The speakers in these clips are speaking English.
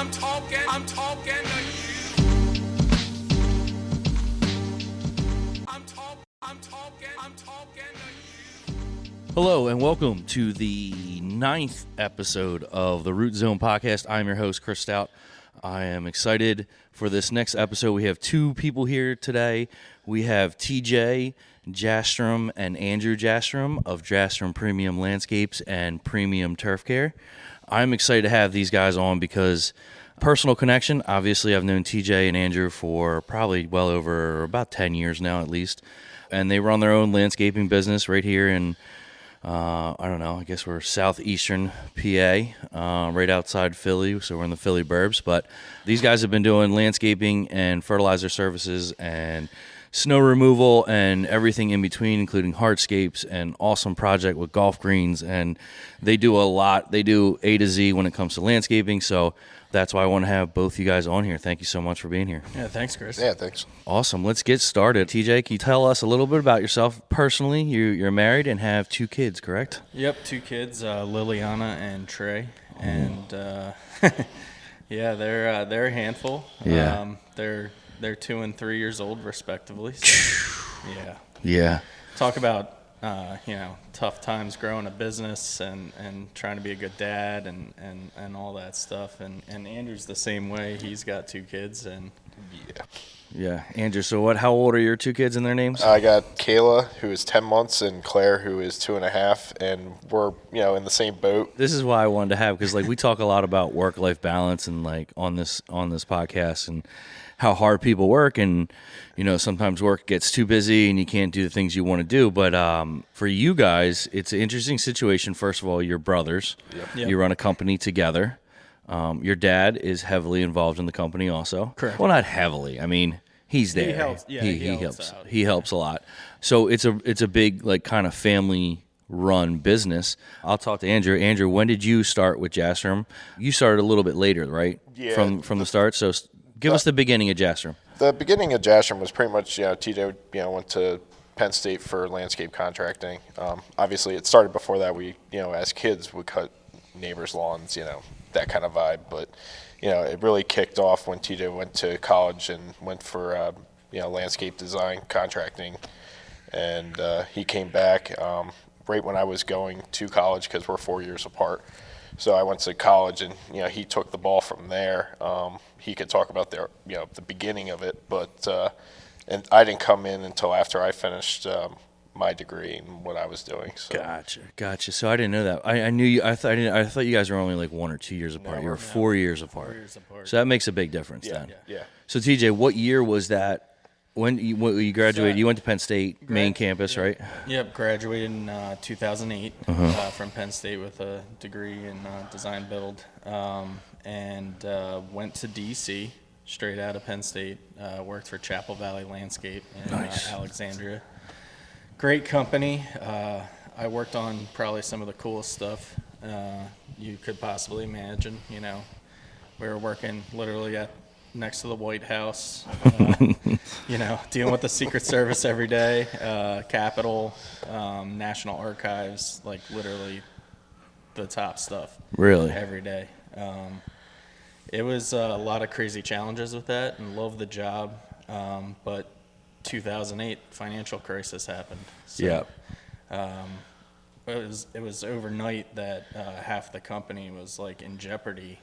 I'm talking to you. I'm talking to you. Hello and welcome to the 9th episode of the Root Zone podcast. I'm your host, Chris Stout. I am excited for this next episode. We have two people here today. We have TJ Jastrem and Andrew Jastrem of Jastrem Premium Landscapes and Premium Turf Care. I'm excited to have these guys on because personal connection. Obviously, I've known TJ and Andrew for probably well over about 10 years now at least. And they run their own landscaping business right here in I guess we're southeastern PA, right outside Philly, so we're in the Philly burbs. But these guys have been doing landscaping and fertilizer services and snow removal and everything in between, including hardscapes and awesome project with golf greens. And they do a lot. They do A to Z when it comes to landscaping. So that's why I want to have both you guys on here. Thank you so much for being here. Yeah, thanks, Chris. Yeah, thanks. Awesome. Let's get started. TJ, can you tell us a little bit about yourself personally? You're married and have two kids, correct? Yep, two kids, Liliana and Trey, and yeah, they're a handful. Yeah. They're 2 and 3 years old, respectively. So, yeah. Yeah. Talk about tough times growing a business and trying to be a good dad and all that stuff. And Andrew's the same way. He's got two kids and Yeah. Andrew, so how old are your two kids and their names? I got Kayla, who is 10 months, and Claire, who is 2.5, and we're, in the same boat. This is why I wanted to have, because we talk a lot about work-life balance and on this podcast and how hard people work, and sometimes work gets too busy and you can't do the things you want to do. But for you guys, it's an interesting situation. First of all, you're brothers. Yep. You run a company together. Your dad is heavily involved in the company also. Correct. Well, not heavily. I mean, he's there. He helps. Yeah, he helps helps. out. He helps a lot. So it's a big kind of family run business. I'll talk to Andrew. Andrew, when did you start with Jastrem? You started a little bit later, right? Yeah. From the start. So give us the beginning of Jastrem. The beginning of Jastrem was pretty much, TJ, went to Penn State for landscape contracting. Obviously, it started before that. We, as kids, would cut neighbors' lawns, that kind of vibe. But, it really kicked off when TJ went to college and went for, landscape design contracting. And he came back right when I was going to college because we're 4 years apart. So I went to college, and he took the ball from there. He could talk about the beginning of it, but and I didn't come in until after I finished my degree and what I was doing. So. Gotcha. So I didn't know that. I knew you. I thought you guys were only 1 or 2 years apart. No, you were 4 years apart. 4 years apart. So that makes a big difference then. Yeah. So TJ, what year was that? When you graduated, you went to Penn State main campus, right? Yep, graduated in 2008 from Penn State with a degree in design build, and went to D.C. straight out of Penn State. Worked for Chapel Valley Landscape in Alexandria. Great company. I worked on probably some of the coolest stuff you could possibly imagine. We were working literally next to the White House, dealing with the Secret Service every day, Capitol, National Archives, literally the top stuff. Really? Every day. It was a lot of crazy challenges with that, and loved the job. But 2008 financial crisis happened. So, it was overnight that half the company was in jeopardy.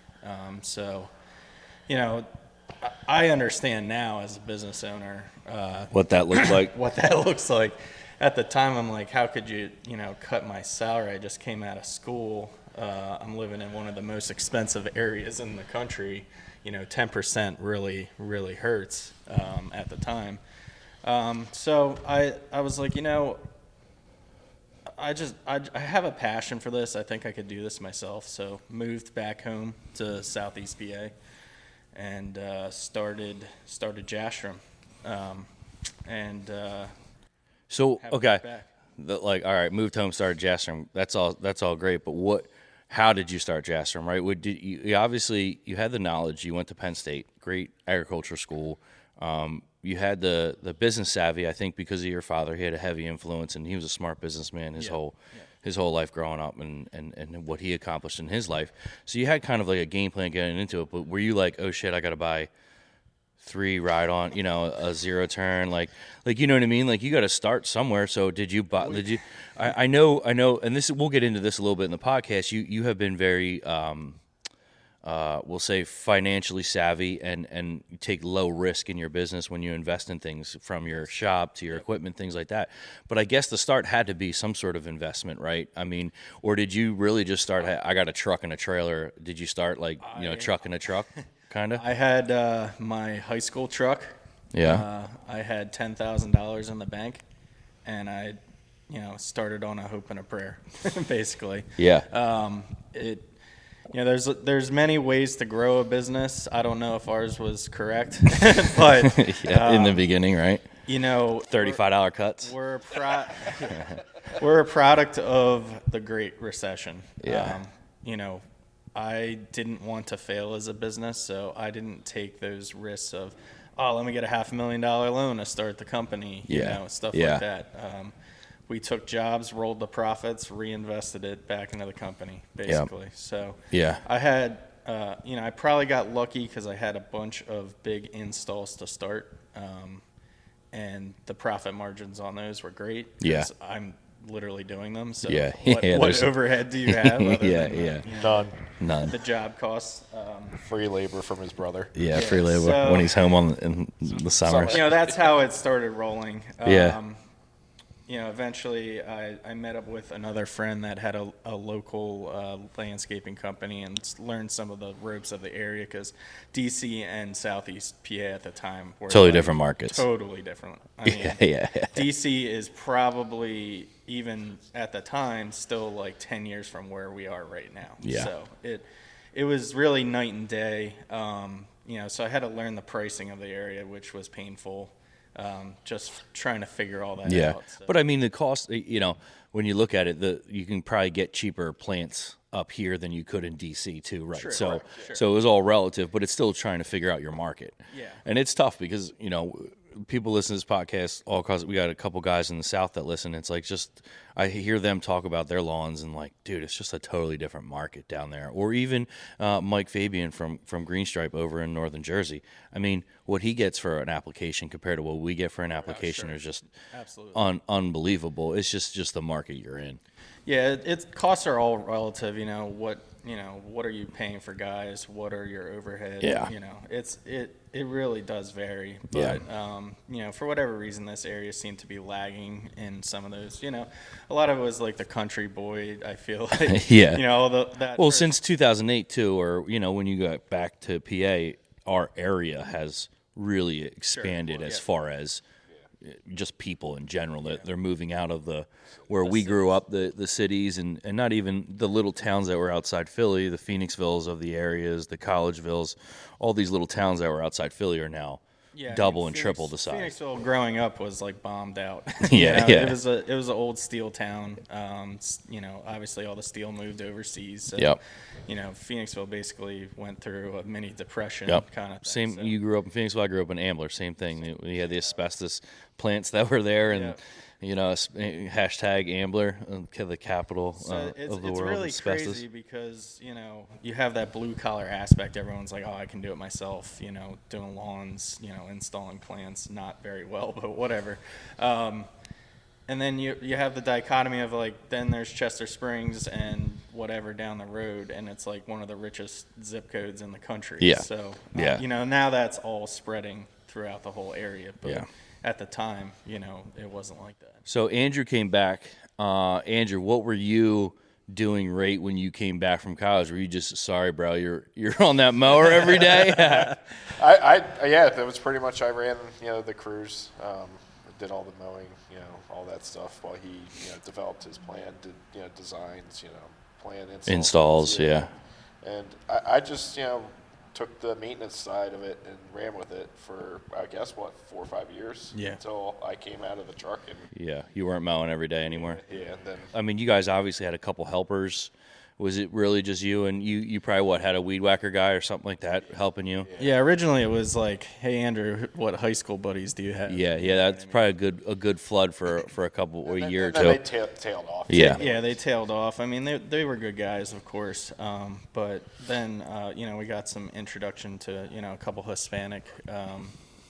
I understand now as a business owner What that looked like. what that looks like. At the time, I'm like, how could you, cut my salary? I just came out of school. I'm living in one of the most expensive areas in the country. 10% really, really hurts at the time. So I was like, I have a passion for this. I think I could do this myself. So moved back home to Southeast PA. And started Jastrem, So okay, back. all right, moved home, started Jastrem. That's all great. But how did you start Jastrem? Right? You obviously you had the knowledge. You went to Penn State, great agriculture school. You had the business savvy. I think because of your father, he had a heavy influence, and he was a smart businessman his his whole life growing up and what he accomplished in his life. So you had kind of like a game plan getting into it, but were you like, oh shit, I got to buy 3 ride-on, a 0 turn, like you know what I mean? Like you got to start somewhere. So did you buy? Did you? I know, and we'll get into this a little bit in the podcast. You have been very, we'll say, financially savvy and take low risk in your business when you invest in things, from your shop to your equipment, things like that. But I guess the start had to be some sort of investment, right? I mean, or did you really just start? I got a truck and a trailer. Did you start like truck and a truck? Kind of. I had my high school truck. Yeah. I had $10,000 in the bank, and I, started on a hope and a prayer, basically. Yeah. There's many ways to grow a business. I don't know if ours was correct, but in the beginning, right? $35 cuts. We're a product of the Great Recession. Yeah. I didn't want to fail as a business, so I didn't take those risks of, let me get a $500,000 loan to start the company, stuff like that. We took jobs, rolled the profits, reinvested it back into the company, basically. Yep. So I had, I probably got lucky because I had a bunch of big installs to start, and the profit margins on those were great. Yeah. I'm literally doing them. So what overhead do you have? None. The job costs. Free labor from his brother. Free labor when he's home in the summers. That's how it started rolling. Yeah. Eventually I met up with another friend that had a local landscaping company and learned some of the ropes of the area, because DC and Southeast PA at the time were totally different markets. Totally different. I mean, DC is probably, even at the time, still like 10 years from where we are right now. Yeah. So it was really night and day. So I had to learn the pricing of the area, which was painful. Just trying to figure all that out. Yeah, So. but I mean, the cost, when you look at it, you can probably get cheaper plants up here than you could in DC too, right? Sure, so sure. So it was all relative, but it's still trying to figure out your market. Yeah. And it's tough because, people listen to this podcast all because we got a couple guys in the South that listen. It's like, I hear them talk about their lawns and like, dude, it's just a totally different market down there. Or even Mike Fabian from Green Stripe over in Northern Jersey. I mean, what he gets for an application compared to what we get for an application is just unbelievable. It's just the market you're in. Yeah, costs are all relative. What are you paying for guys? What are your overhead? Yeah. It really does vary. But for whatever reason, this area seemed to be lagging in some of those. A lot of it was like the country boy. I feel like since 2008 too, or when you got back to PA, our area has really expanded as far as just people in general. That they're moving out of where we grew up, the cities, and not even the little towns that were outside Philly, the Phoenixvilles of the areas, the Collegevilles, all these little towns that were outside Philly are now double and triple the size. Phoenixville growing up was like bombed out. It was an old steel town. Obviously all the steel moved overseas. So, Phoenixville basically went through a mini depression kind of thing. Same. So. You grew up in Phoenixville. I grew up in Ambler. Same thing. We had the asbestos plants that were there, and hashtag Ambler, the capital of the world. It's really asbestos. crazy because you have that blue collar aspect. Everyone's like, oh, I can do it myself. Doing lawns, installing plants, not very well, but whatever. And then you have the dichotomy of like, then there's Chester Springs and whatever down the road, and it's like one of the richest zip codes in the country. Yeah. So now that's all spreading throughout the whole area. But at the time, it wasn't like that. So Andrew came back. Andrew, what were you doing right when you came back from college? Were you just, sorry, bro, you're on that mower every day? That was pretty much, I ran, the crews, did all the mowing, all that stuff while he, developed his plan, did, designs, plan installs. And I just, took the maintenance side of it and ran with it for, I guess, 4 or 5 years until I came out of the truck. And you weren't mowing every day anymore. And then I mean, you guys obviously had a couple helpers Was it really just you and you probably had a weed whacker guy or something like that helping you? Yeah, originally it was like, hey Andrew, what high school buddies do you have? Yeah, that's probably a good flood for a couple or a year or two. Then they tailed off. Yeah. Yeah, they tailed off. I mean, they were good guys, of course. But then, we got some introduction to, a couple Hispanic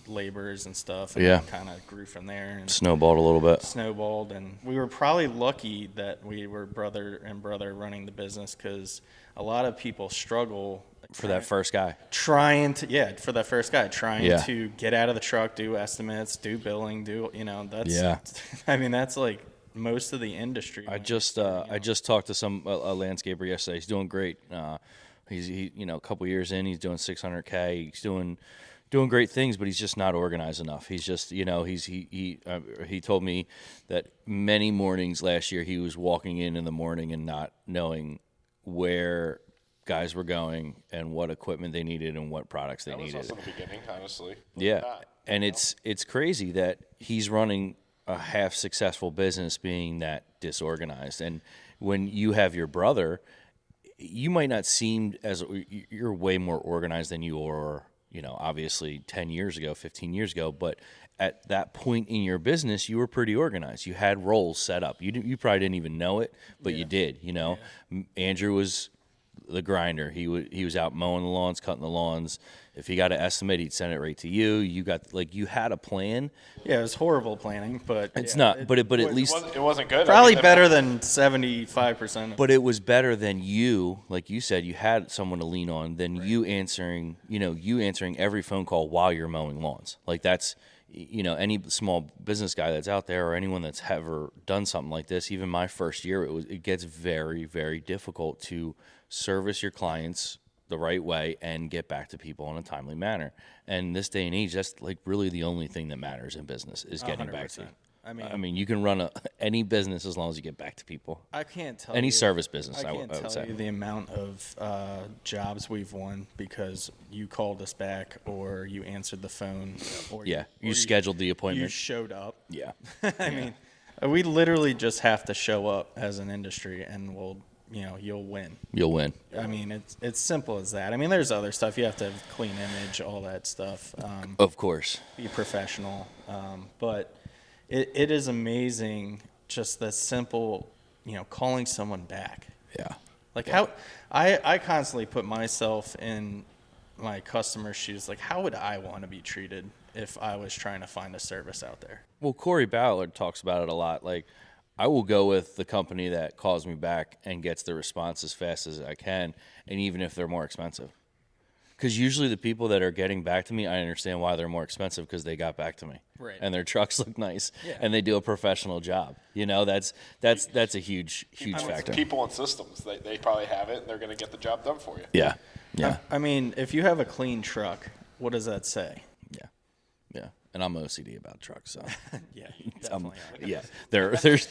laborers and stuff. And Yeah. kind of grew from there. And Snowballed a little bit. snowballed. And we were probably lucky that we were brother and brother running the business because a lot of people struggle. For that first guy. Trying to Yeah. to get out of the truck, do estimates, do billing, that's, Yeah. I mean, that's like most of the industry. I just talked to a landscaper yesterday. He's doing great. He's a couple years in, he's doing 600K. He's doing great things, but he's just not organized enough. He's just, he told me that many mornings last year he was walking in the morning and not knowing where guys were going and what equipment they needed and what products they needed. That was also the beginning, honestly. Yeah, and it's crazy that he's running a half successful business being that disorganized. And when you have your brother, you might not seem as you're way more organized than you were, obviously 10 years ago, 15 years ago, but at that point in your business, you were pretty organized. You had roles set up. You probably didn't even know it, but you did, Andrew was the grinder. He was out mowing the lawns, cutting the lawns. If he got an estimate, he'd send it right to you. You got you had a plan. Yeah, it was horrible planning, but It's not, but at least It wasn't good. probably better than 75%. But it was better than you, like you said, you had someone to lean on than you answering, you answering every phone call while you're mowing lawns. Like that's, any small business guy that's out there or anyone that's ever done something like this, even my first year, it gets very, very difficult to service your clients the right way and get back to people in a timely manner. And this day and age, that's like really the only thing that matters in business is getting back to 100%. you. I mean, you can run any business as long as you get back to people. I can't tell Any you, service business, I I can't would tell say. you the amount of jobs we've won because you called us back or you answered the phone. Or Yeah, you or scheduled the You appointment. showed up. Yeah. I mean, we literally just have to show up as an industry and you'll win. You'll win. I mean, it's simple as that. I mean, there's other stuff. You have to have clean image, all that stuff. Of course. Be professional. But it is amazing just the simple, calling someone back. Yeah. Like how I constantly put myself in my customer's shoes. Like, how would I want to be treated if I was trying to find a service out there? Well, Corey Ballard talks about it a lot. Like, I will go with the company that calls me back and gets the response as fast as I can, and even if they're more expensive. Because usually the people that are getting back to me, I understand why they're more expensive because they got back to me. Right. And their trucks look nice, Yeah. and they do a professional job. That's a huge factor. People and systems. They probably have it, and they're going to get the job done for you. Yeah. Yeah. I mean, if you have a clean truck, what does that say? Yeah. Yeah. And I'm OCD about trucks, so. Yeah, definitely. Yeah, there's we have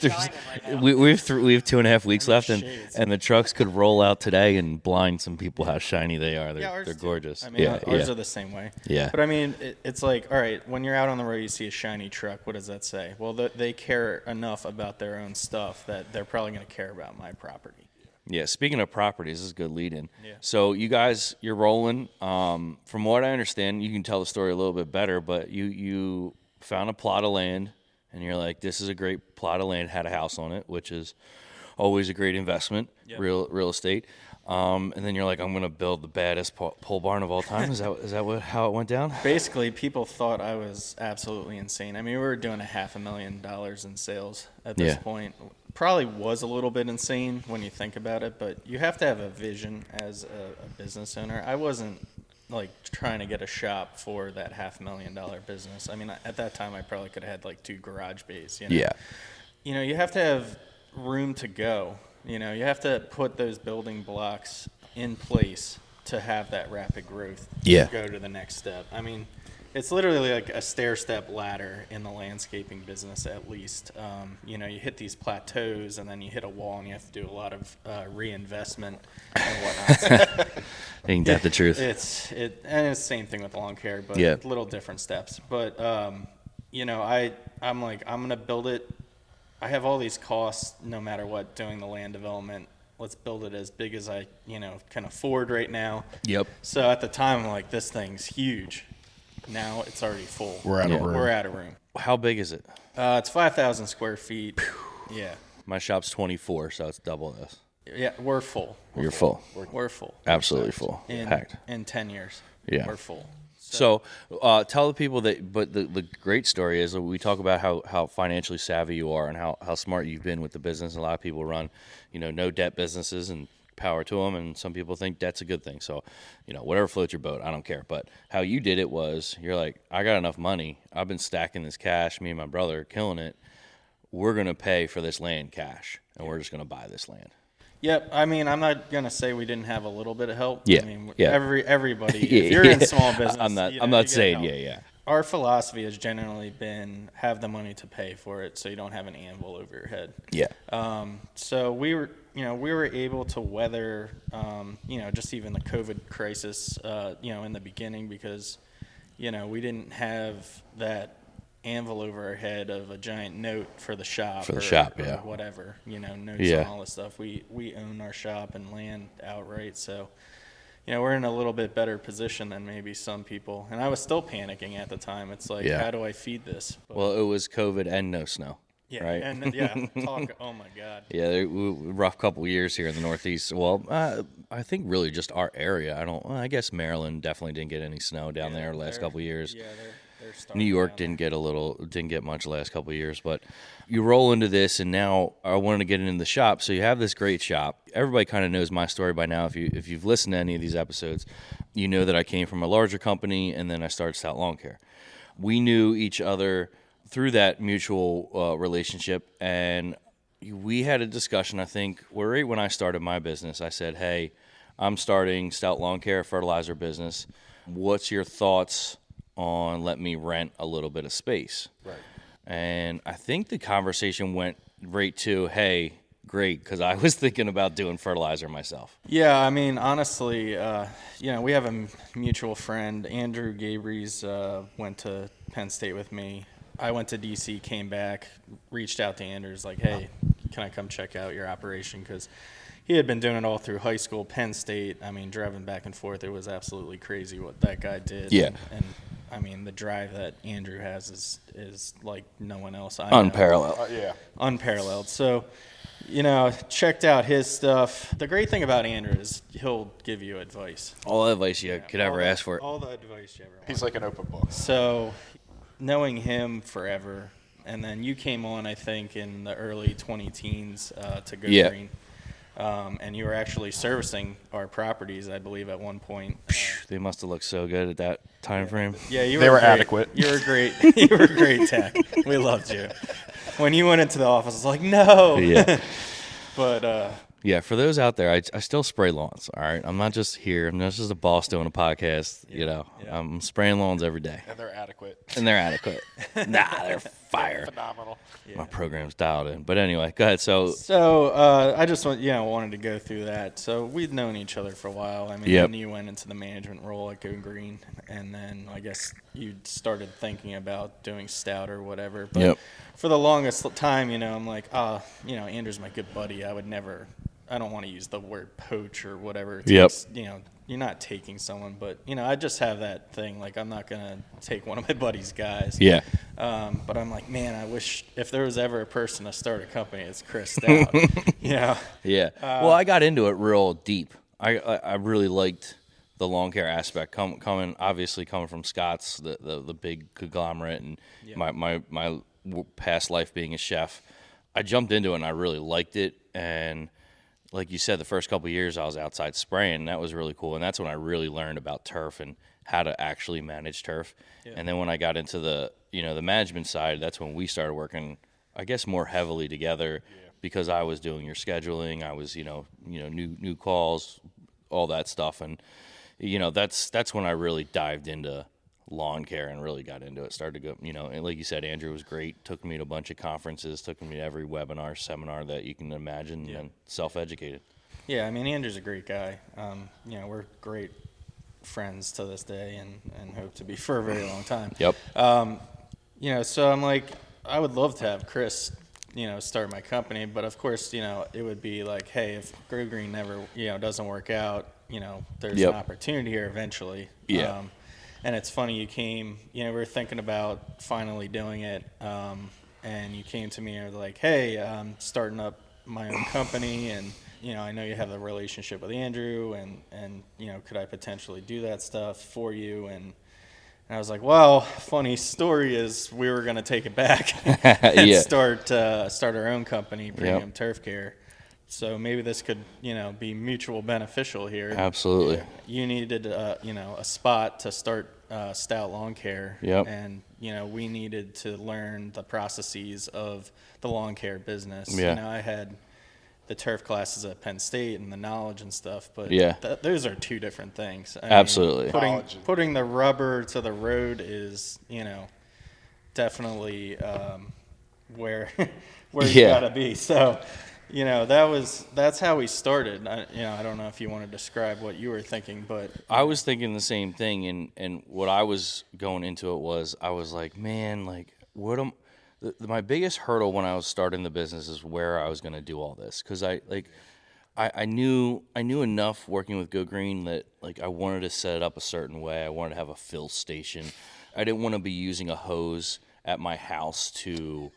2.5 weeks left, and the trucks could roll out today and blind some people how shiny they are. They're ours gorgeous. too. I mean, ours are the same way. Yeah. But I mean, it's like, all right, when you're out on the road, you see a shiny truck. What does that say? Well, they care enough about their own stuff that they're probably going to care about my property. Yeah, speaking of properties, this is a good lead-in. Yeah. So you guys, you're rolling. From what I understand, you can tell the story a little bit better, but you found a plot of land, and you're like, this is a great plot of land, had a house on it, which is always a great investment, real estate. And then you're like, I'm going to build the baddest pole barn of all time. Is that how it went down? Basically, people thought I was absolutely insane. I mean, we were doing $500,000 in sales at this point. Probably was a little bit insane when you think about it, but you have to have a vision as a business owner. I wasn't like trying to get a shop for that $500,000 business. I mean, at that time, I probably could have had like 2 garage bays. Yeah. You have to have room to go. You have to put those building blocks in place to have that rapid growth. Yeah. To go to the next step. I mean, it's literally like a stair-step ladder in the landscaping business, at least. You hit these plateaus, and then you hit a wall, and you have to do a lot of reinvestment and whatnot. Ain't that the truth? And it's the same thing with lawn care, but little different steps. But I'm like, I'm gonna build it. I have all these costs, no matter what, doing the land development. let's build it as big as I, can afford right now. Yep. So at the time, I'm like, this thing's huge. Now it's already full. We're out of room. We're out of room. How big is it? It's 5,000 square feet. Yeah. My shop's 24, so it's double this. Yeah, we're full. You're full. We're full. Absolutely full. Packed. In 10 years. Yeah. We're full. So tell the people that, but the great story is that we talk about how financially savvy you are and how smart you've been with the business. A lot of people run, no debt businesses, and power to them. And some people think debt's a good thing. So, whatever floats your boat, I don't care. But how you did it was you're like, I got enough money. I've been stacking this cash. Me and my brother are killing it. We're going to pay for this land cash, and we're just going to buy this land. Yep. I mean, I'm not gonna say we didn't have a little bit of help. Yeah. I mean, Yeah. everybody. If you're in small business, I'm not you get saying help. yeah. Our philosophy has generally been have the money to pay for it, so you don't have an anvil over your head. Yeah. So we were able to weather, just even the COVID crisis, in the beginning because, we didn't have that anvil over our head of a giant note for the shop. For the or, shop, or yeah. whatever, notes Yeah. and all this stuff. We own our shop and land outright, so. We're in a little bit better position than maybe some people. And I was still panicking at the time. It's like, Yeah. how do I feed this? But, Well, it was COVID and no snow. yeah, right? and oh my God. Yeah, rough couple years here in the Northeast. Well, I think really just our area. I guess Maryland definitely didn't get any snow down there the last they're- couple years. Yeah, they're starting New York down didn't get much the last couple of years, but you roll into this, and now I wanted to get into the shop. So you have this great shop. Everybody kind of knows my story by now. If you've listened to any of these episodes, you know that I came from a larger company, and then I started Stout Lawncare. We knew each other through that mutual relationship, and we had a discussion. I think right when I started my business, I said, "Hey, I'm starting Stout Lawncare fertilizer business. What's your thoughts on let me rent a little bit of space?" Right. And I think the conversation went right to, "Hey, great," because I was thinking about doing fertilizer myself. Yeah, I mean, honestly, we have a mutual friend, Andrew Gabries, went to Penn State with me. I went to DC, came back, reached out to Andrews, like, hey, can I come check out your operation? Because he had been doing it all through high school, Penn State. I mean, driving back and forth, it was absolutely crazy what that guy did. Yeah. And I mean, the drive that Andrew has is like no one else I know. Unparalleled. Yeah. Unparalleled. So, checked out his stuff. The great thing about Andrew is he'll give you advice. All the advice you could ever ask for. All the advice you ever want. He's like an open book. So, knowing him forever, and then you came on, I think, in the early 20-teens to go Yeah. green. And you were actually servicing our properties, I believe, at one point. They must have looked so good at that time frame. Yeah, They were great. adequate. You were great. You were great tech. We loved you. When you went into the office, I was like, no. Yeah. But Yeah, for those out there, I still spray lawns, all right? I'm not just here. I'm not just a boss doing a podcast, Yeah. I'm spraying lawns every day. And they're adequate. And they're adequate. Nah, they're fire. Phenomenal. My program's dialed in. But anyway, go ahead. So, I just wanted to go through that. So we'd known each other for a while. I mean, Yep. then you went into the management role at Go Green, and then I guess you started thinking about doing Stout or whatever. But Yep. for the longest time, I'm like, Andrew's my good buddy. I don't want to use the word poach or whatever. It Yep. takes, you're not taking someone, but I just have that thing. Like, I'm not gonna take one of my buddy's guys. yeah. But I'm like, man, I wish if there was ever a person to start a company, it's Chris Stout. Yeah. Well, I got into it real deep. I really liked the lawn care aspect. Coming from Scott's, the big conglomerate, and my past life being a chef, I jumped into it and I really liked it. And like you said, the first couple of years I was outside spraying, and that was really cool. And that's when I really learned about turf and how to actually manage turf. Yeah. And then when I got into the management side, that's when we started working, I guess, more heavily together because I was doing your scheduling. I was, new calls, all that stuff. And, that's when I really dived into lawn care and really got into it. Started to go, and like you said, Andrew was great. Took me to a bunch of conferences, took me to every webinar, seminar that you can imagine, and self-educated. Yeah, I mean, Andrew's a great guy. We're great friends to this day and hope to be for a very long time. Yep. So I'm like, I would love to have Chris start my company. But of course, it would be like, hey, if Grow Green never, doesn't work out, there's an opportunity here eventually. Yeah. And it's funny, you came, we were thinking about finally doing it, and you came to me and were like, hey, I'm starting up my own company, and, I know you have a relationship with Andrew, and could I potentially do that stuff for you? And I was like, well, funny story is we were going to take it back and start our own company, Premium Turf Care. So maybe this could, be mutual beneficial here. Absolutely. You needed, a spot to start Stout Lawncare. Yep. And, we needed to learn the processes of the lawn care business. Yeah. I had the turf classes at Penn State and the knowledge and stuff, but those are two different things. Absolutely. Putting the rubber to the road is, definitely where you gotta be. So, that's how we started. I don't know if you want to describe what you were thinking, but I was thinking the same thing, and what I was going into it was I was like, man, like my biggest hurdle when I was starting the business is where I was going to do all this, because I knew enough working with Go Green that like I wanted to set it up a certain way. I wanted to have a fill station. I didn't want to be using a hose at my house to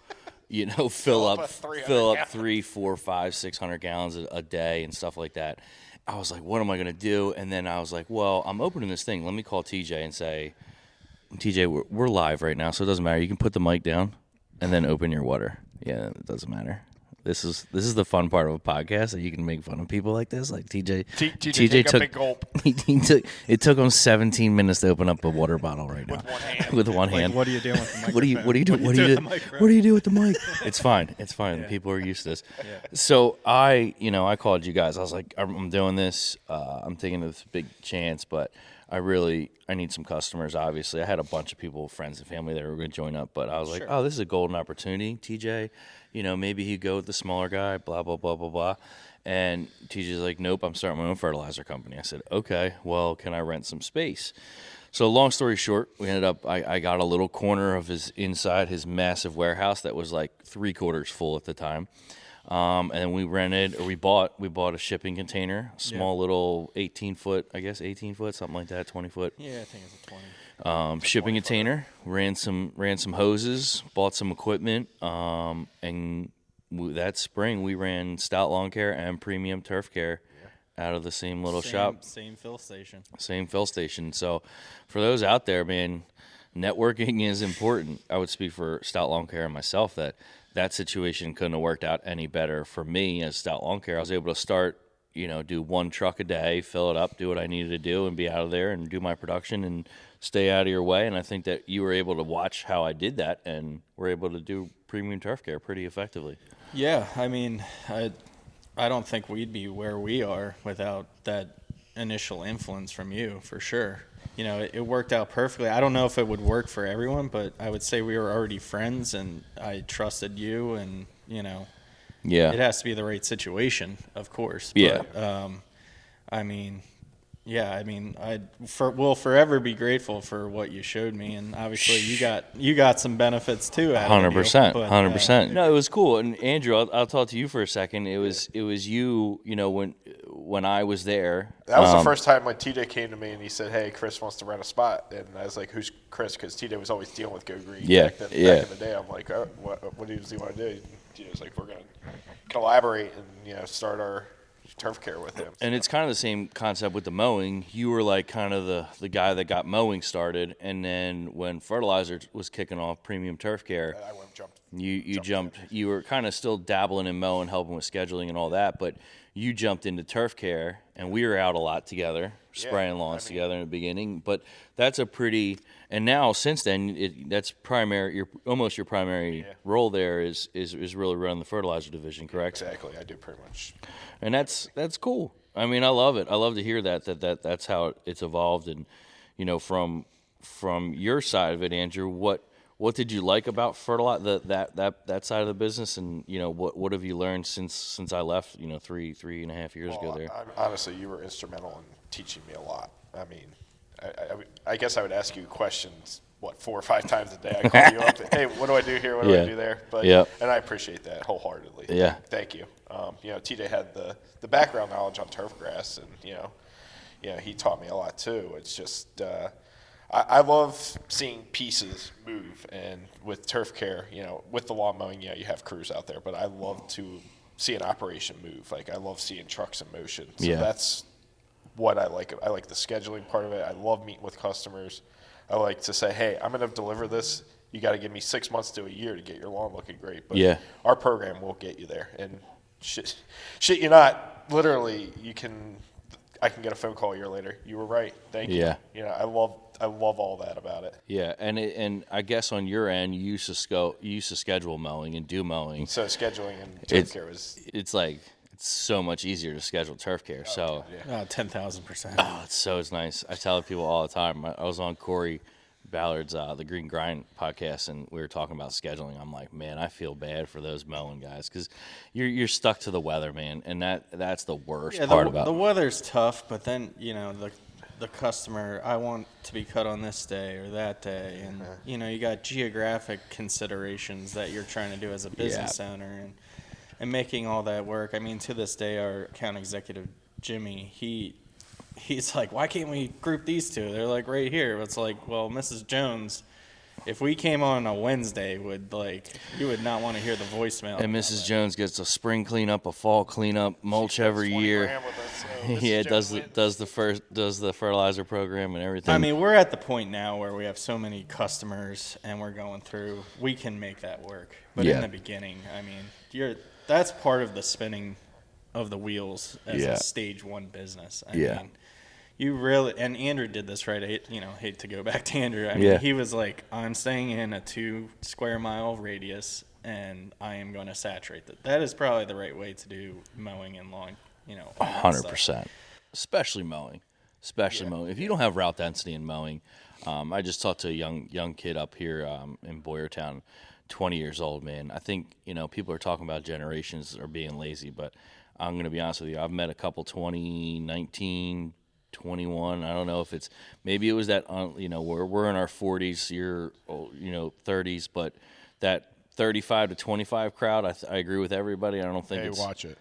fill up 3, 4, 5, 600 gallons a day and stuff like that. I was like, what am I going to do? And then I was like, well, I'm opening this thing. Let me call TJ and say, TJ, we're live right now, so it doesn't matter. You can put the mic down and then open your water. Yeah, it doesn't matter. This is the fun part of a podcast, that you can make fun of people like this. Like TJ TJ took a big gulp. It took him 17 minutes to open up a water bottle right now. With one hand. Like, what are you doing with the microphone? What do you do? What do you do with the mic? It's fine. It's fine. Yeah. People are used to this. Yeah. So I called you guys. I was like, I'm doing this. I'm taking this big chance, but I need some customers. Obviously, I had a bunch of people, friends and family that were going to join up, but I was like, oh, this is a golden opportunity. TJ, maybe he'd go with the smaller guy, blah, blah, blah, blah, blah. And TJ's like, nope, I'm starting my own fertilizer company. I said, okay, well, can I rent some space? So long story short, we ended up, I got a little corner of his massive warehouse that was like 3/4 full at the time. And then we bought a shipping container, a small little 18 foot, something like that, 20 foot. Yeah, I think it's a 20. Shipping container, ran some hoses, bought some equipment, and that spring we ran Stout Lawncare and Premium Turf Care out of the same little shop. Same fill station. Same fill station. So for those out there, man, networking is important. I would speak for Stout Lawncare and myself that situation couldn't have worked out any better for me as Stout Lawncare. I was able to start, do 1 truck a day, fill it up, do what I needed to do, and be out of there and do my production and stay out of your way. And I think that you were able to watch how I did that and were able to do Premium Turf Care pretty effectively. Yeah, I mean, I don't think we'd be where we are without that initial influence from you, for sure. It worked out perfectly. I don't know if it would work for everyone, but I would say we were already friends, and I trusted you, and, it has to be the right situation, of course. Yeah. But, we'll forever be grateful for what you showed me, and obviously you got some benefits too. 100%, 100%. No, it was cool. And Andrew, I'll talk to you for a second. It was you. When I was there. That was the first time when TJ came to me and he said, "Hey, Chris wants to rent a spot," and I was like, "Who's Chris?" Because TJ was always dealing with Go Green. Back in the day. I'm like, oh, what does he want to do? TJ was like, "We're gonna collaborate and start our turf care with him." And it's kind of the same concept with the mowing. You were like kind of the guy that got mowing started, and then when fertilizer was kicking off, Premium Turf Care, I went and jumped. You jumped. You were kind of still dabbling in mowing, helping with scheduling and all that, but you jumped into turf care, and we were out a lot together, spraying lawns together in the beginning. But that's a pretty, and now since then, that's primary. Almost your primary role there is really running the fertilizer division, correct? Exactly, I do pretty much. And that's cool. I mean, I love it. I love to hear that's how it's evolved. And from your side of it, Andrew, what did you like about fertilizer, that side of the business, and what have you learned since I left 3.5 years ago there? Honestly, you were instrumental in teaching me a lot. I mean, I guess I would ask you questions 4 or 5 times a day I call you up. Hey, what do I do here? What do I do there? But and I appreciate that wholeheartedly. Yeah. Thank you. TJ had the background knowledge on turf grass, and he taught me a lot too. It's just I love seeing pieces move, and with turf care, with the lawn mowing, you have crews out there, but I love to see an operation move. Like I love seeing trucks in motion. So that's what I like. I like the scheduling part of it. I love meeting with customers. I like to say, hey, I'm going to deliver this. You got to give me 6 months to a year to get your lawn looking great. But our program will get you there. And shit you not, literally, I can get a phone call a year later. You were right. Thank you. Yeah. I love all that about it. Yeah, and I guess on your end, you used to schedule mowing and do mowing. So scheduling and turf care was. It's so much easier to schedule turf care. 10,000%. Oh, it's nice. I tell people all the time. I was on Corey Ballard's The Green Grind podcast, and we were talking about scheduling. I'm like, man, I feel bad for those mowing guys because you're stuck to the weather, man, and that's the worst part about it. The weather's tough, but then the customer, I want to be cut on this day or that day, and you got geographic considerations that you're trying to do as a business owner, and making all that work. I mean, to this day, our account executive Jimmy, he's like, why can't we group these two? They're like right here. It's like, well, Mrs. Jones, if we came on a Wednesday, you would not want to hear the voicemail. And Mrs. Jones gets a spring cleanup, a fall cleanup, mulch every year. Does the fertilizer program and everything. I mean, we're at the point now where we have so many customers and we're going through. We can make that work, but in the beginning, I mean, that's part of the spinning of the wheels as a stage one business. I mean, you really, and Andrew did this right. I hate to go back to Andrew. I mean, he was like, I'm staying in a 2 square mile radius and I am going to saturate that. That is probably the right way to do mowing and lawn, 100%. Especially mowing. Mowing. If you don't have route density in mowing, I just talked to a young kid up here in Boyertown, 20 years old, man. I think, people are talking about generations are being lazy, but I'm going to be honest with you. I've met a couple 20, 19, 21. I don't know if maybe it was that, we're in our 40s, you're, 30s, but that 35 to 25 crowd, I agree with everybody. I don't think watch it.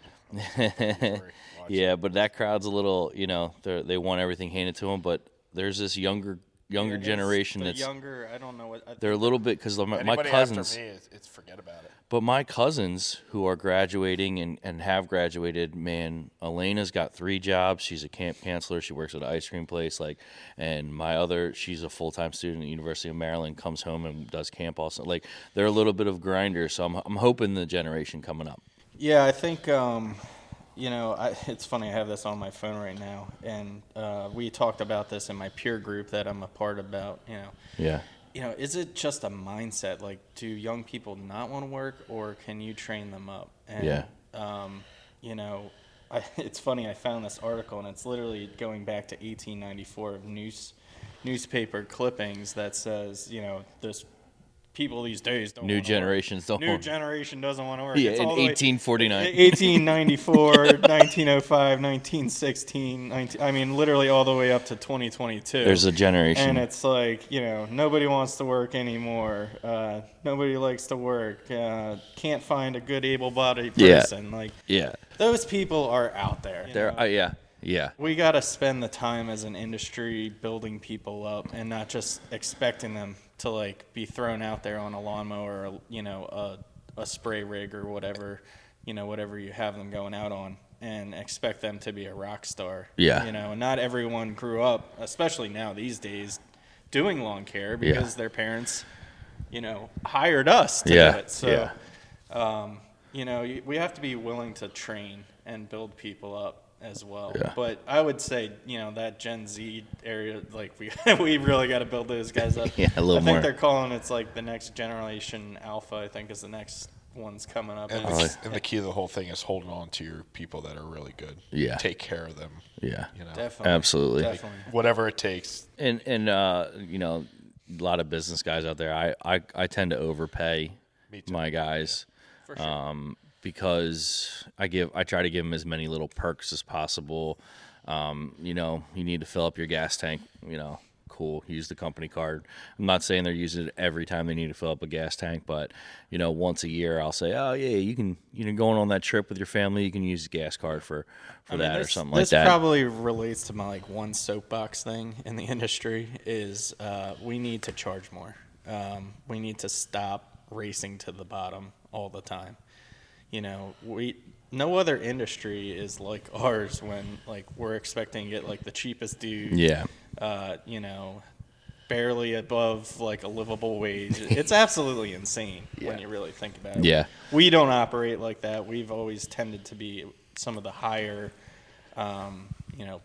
But that crowd's a little, they want everything handed to them, but there's this younger generation that's younger. I don't know what they're a little bit because my cousins. After me, it's forget about it. But my cousins who are graduating and have graduated, man, Elena's got 3 jobs. She's a camp counselor. She works at an ice cream place. And she's a full-time student at the University of Maryland. Comes home and does camp also. They're a little bit of grinders. So I'm hoping the generation coming up. Yeah, I think. It's funny, I have this on my phone right now, and we talked about this in my peer group that I'm a part about, is it just a mindset? Like, do young people not want to work, or can you train them up? And, it's funny, I found this article, and it's literally going back to 1894 of newspaper clippings that says, this people these days don't. New generation doesn't want to work. Yeah, it's in 1849, 1894, 1905, 1916. I mean, literally all the way up to 2022. There's a generation, and it's like nobody wants to work anymore. Nobody likes to work. Can't find a good able-bodied person. Those people are out there. We got to spend the time as an industry building people up and not just expecting them to be thrown out there on a lawnmower or a spray rig or whatever you have them going out on, and expect them to be a rock star. Not everyone grew up, especially now these days, doing lawn care because their parents hired us to do it. So we have to be willing to train and build people up as well. But I would say, that Gen Z area, we really got to build those guys up. A little more. I think they're calling it's the next generation alpha, I think is the next one's coming up. And the key of the whole thing is holding on to your people that are really good. Take care of them. Definitely. Absolutely. Definitely. Whatever it takes. And a lot of business guys out there, I tend to overpay my guys. For sure. Because I try to give them as many little perks as possible. You need to fill up your gas tank, cool, use the company card. I'm not saying they're using it every time they need to fill up a gas tank, but once a year I'll say, oh yeah, you can going on that trip with your family, you can use the gas card for that or something like that. This probably relates to my like one soapbox thing in the industry is we need to charge more. We need to stop racing to the bottom all the time. No other industry is like ours when like we're expecting to get like the cheapest dude. Yeah. Barely above like a livable wage. It's absolutely insane when you really think about it. Yeah. We don't operate like that. We've always tended to be some of the higher,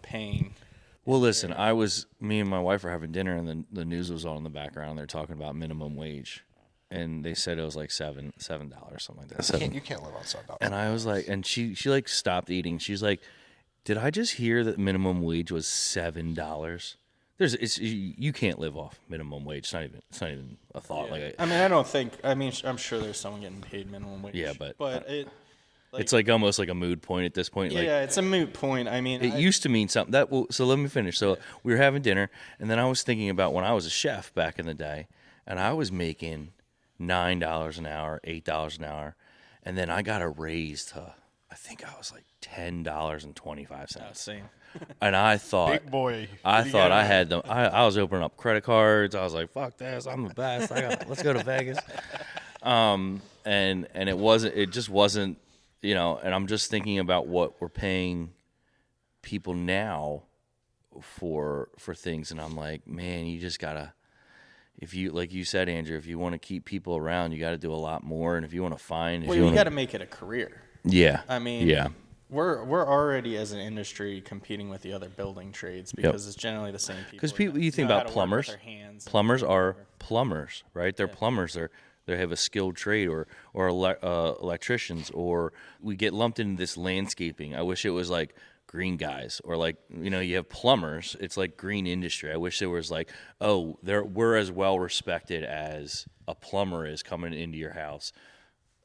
paying. Well, listen, me and my wife were having dinner, and the news was on in the background. They're talking about minimum wage, and they said it was like $7, something like that. You can't live on $7. And I was like, and she like stopped eating. She's like, did I just hear that minimum wage was $7? You can't live off minimum wage. It's not even a thought. Yeah. Like, I'm sure there's someone getting paid minimum wage. Yeah, but it's like almost like a moot point at this point. Yeah, it's a moot point. I mean, it used to mean something. So let me finish. So we were having dinner, and then I was thinking about when I was a chef back in the day, and I was making $9 an hour, $8 an hour, and then I got a raise to, I think I was like $10.25. Same. And I thought, Big boy. I thought I had them. I was opening up credit cards. I was like, fuck this, I'm the best. Let's go to Vegas. And it just wasn't, and I'm just thinking about what we're paying people now for things, and I'm like, man, you just gotta, if you, like you said, Andrew, if you want to keep people around, you got to do a lot more, and if you want to find, you got to make it a career. Yeah, I mean, yeah. We're already as an industry competing with the other building trades because it's generally the same people. Because people, you think about plumbers. Plumbers are plumbers, right? They're plumbers. They have a skilled trade, or electricians, or we get lumped into this landscaping. I wish it was like green guys, or like you have plumbers. It's like green industry. I wish there was like, we're as well respected as a plumber is coming into your house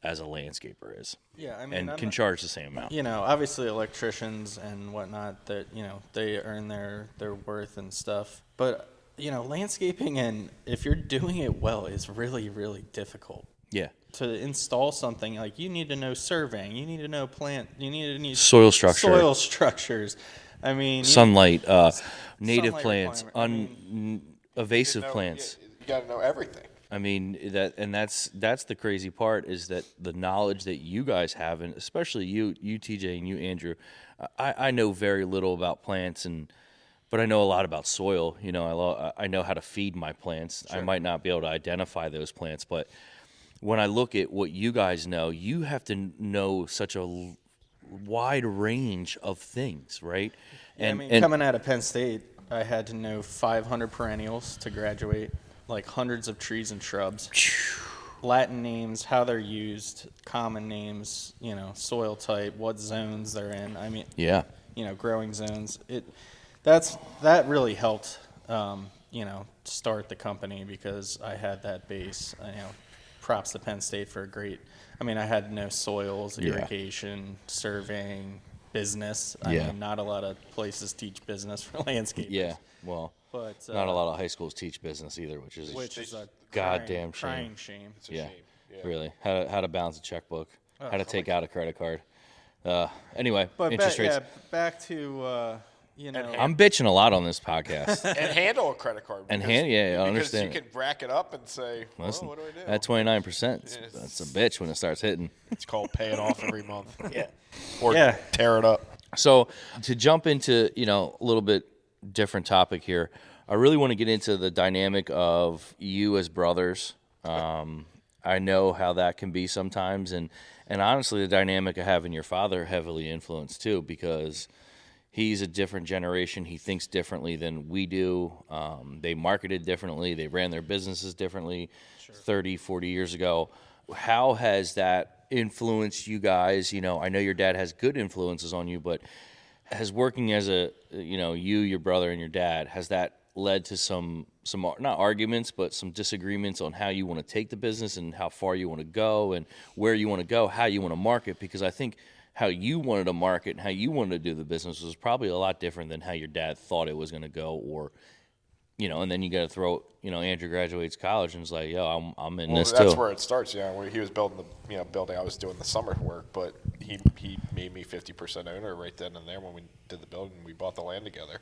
as a landscaper is. Yeah, I mean, and can charge the same amount. Obviously electricians and whatnot, that they earn their worth and stuff. But landscaping, and if you're doing it well, is really, really difficult. Yeah. To install something, like you need to know surveying, you need to know soil structure, soil structures. I mean, sunlight, native sunlight plants, invasive plants. You got to know everything. I mean, that's the crazy part, is that the knowledge that you guys have, and especially you TJ, and you Andrew, I know very little about plants, but I know a lot about soil. I know how to feed my plants. Sure. I might not be able to identify those plants, but when I look at what you guys know, you have to know such a wide range of things, right? Yeah, and coming out of Penn State, I had to know 500 perennials to graduate. Like hundreds of trees and shrubs, Latin names, how they're used, common names, soil type, what zones they're in. I mean, growing zones. That really helped, start the company, because I had that base. Props to Penn State for a great. I mean, I had to know soils, irrigation, surveying, business. I mean, not a lot of places teach business for landscapers. Yeah, well. But not a lot of high schools teach business either, which is a goddamn crying shame. It's a shame. Really, how to balance a checkbook, how to take out a credit card. Anyway, but interest rates. Back to I'm bitching a lot on this podcast. And handle a credit card. I understand. Because you can rack it up and say, listen, what do I do? That 29%, that's a bitch when it starts hitting. It's called pay it off every month. Or tear it up. So to jump into, a little bit different topic here, I really want to get into the dynamic of you as brothers. I know how that can be sometimes, and honestly, the dynamic of having your father heavily influenced too, because he's a different generation. He thinks differently than we do. They marketed differently. They ran their businesses differently 30, 40 years ago. How has that influenced you guys? I know your dad has good influences on you, but has working as your brother and your dad, has that led to some not arguments, but some disagreements on how you want to take the business and how far you want to go and where you want to go, how you want to market? Because I think how you wanted to market and how you wanted to do the business was probably a lot different than how your dad thought it was going to go, or and then you got to throw, Andrew graduates college and is like, yo, I'm in this that's too. where it starts. Where he was building the building, I was doing the summer work, but he made me 50% owner right then and there when we did the building. We bought the land together.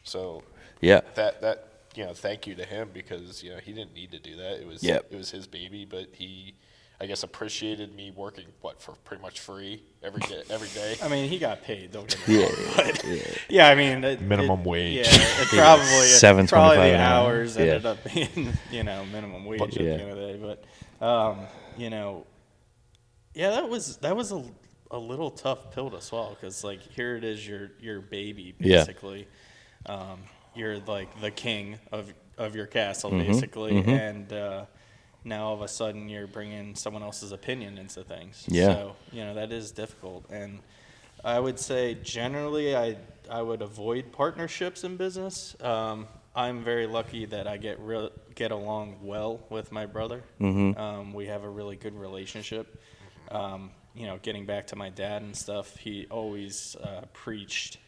So Yeah. that thank you to him, because he didn't need to do that. It was his baby, but he, I guess, appreciated me working for pretty much free every day. I mean, he got paid. Don't get me wrong. But, Yeah. I mean, Minimum wage. Yeah, it probably $7.25 the an hour. hours ended up being minimum wage at the end of the day. But that was a little tough pill to swallow, because here it is, your baby basically. You're like the king of your castle basically, and now all of a sudden you're bringing someone else's opinion into things. Yeah. So that is difficult, and I would say generally I would avoid partnerships in business. I'm very lucky that I get along well with my brother. We have a really good relationship. Getting back to my dad and stuff, he always preached,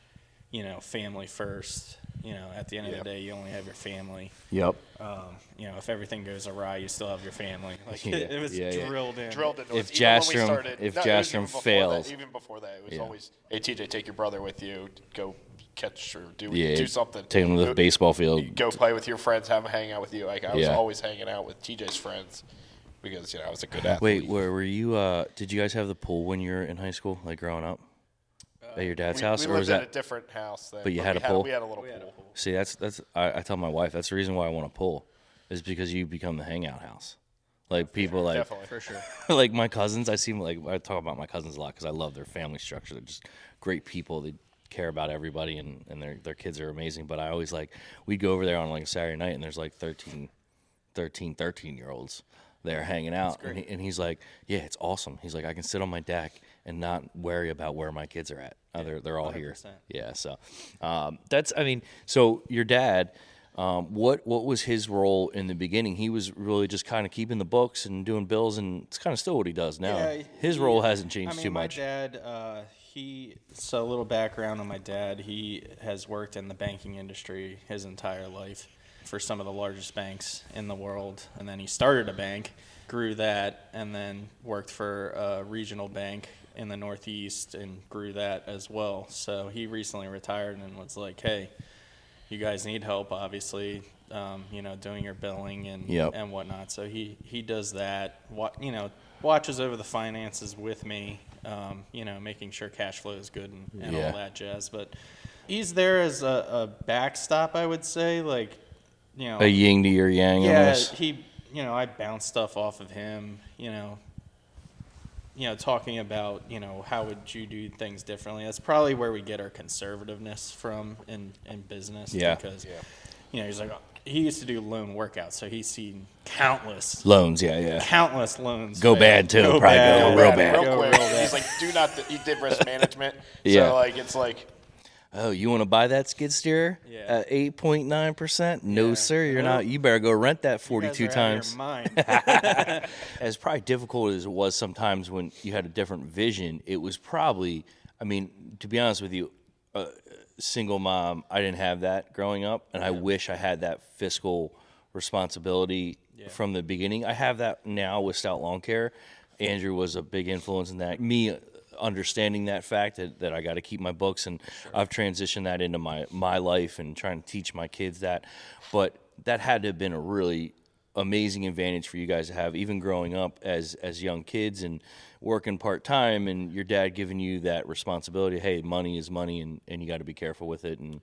family first. At the end of the day, you only have your family. Yep. If everything goes awry, you still have your family. It was drilled in. Drilled into If us. Even when we Jastrem- started- if no, it was Jastrem even before fails. that. Even before that, it was always, hey, TJ, take your brother with you. Go catch or do something. Take him to the baseball field. Go play with your friends. Have them hang out with you. I was Yeah. always hanging out with TJ's friends because I was a good athlete. Wait, where were you? Did you guys have the pool when you were in high school, like growing up? At your dad's house, we or was lived that in a different house then, But you had a pool? We had a little pool. See, that's I tell my wife that's the reason why I want a pool, is because you become the hangout house. Like people Definitely. For sure. like my cousins. I talk about my cousins a lot because I love their family structure. They're just great people. They care about everybody, and their kids are amazing. But I always we'd go over there on a Saturday night, and there's 13-year-olds there hanging out, and he's like, yeah, it's awesome. He's like, I can sit on my deck and not worry about where my kids are at. They're all 100%. Here. Yeah, so so your dad, what was his role in the beginning? He was really just kind of keeping the books and doing bills, and it's kind of still what he does now. Yeah, his role hasn't changed too much. My dad, so a little background on my dad. He has worked in the banking industry his entire life for some of the largest banks in the world, and then he started a bank, grew that, and then worked for a regional bank in the Northeast and grew that as well. So he recently retired and was like, hey, you guys need help, obviously, doing your billing and whatnot. So he does that, watches over the finances with me, making sure cash flow is good and all that jazz. But he's there as a backstop, I would say, a yin to your yang. Yeah, almost. I bounce stuff off of him, talking about, how would you do things differently. That's probably where we get our conservativeness from in business. Yeah. Because, he's like, he used to do loan workouts, so he's seen countless loans. countless loans Go fail. bad too. Go Probably bad. go real bad. Real quick. Real bad. He's like, do not. He did risk management. Yeah. So it's like, oh, you want to buy that skid steer at 8.9%? No, sir, you're not. You better go rent that 42 You guys are out of times. your mind. As probably difficult as it was sometimes when you had a different vision, it was probably, to be honest with you, single mom, I didn't have that growing up, and I wish I had that fiscal responsibility from the beginning. I have that now with Stout Lawncare. Andrew was a big influence in that. Me understanding that fact that I got to keep my books, and I've transitioned that into my life and trying to teach my kids that. But that had to have been a really amazing advantage for you guys to have, even growing up as young kids and working part-time, and your dad giving you that responsibility. Hey, money is money, and you got to be careful with it. And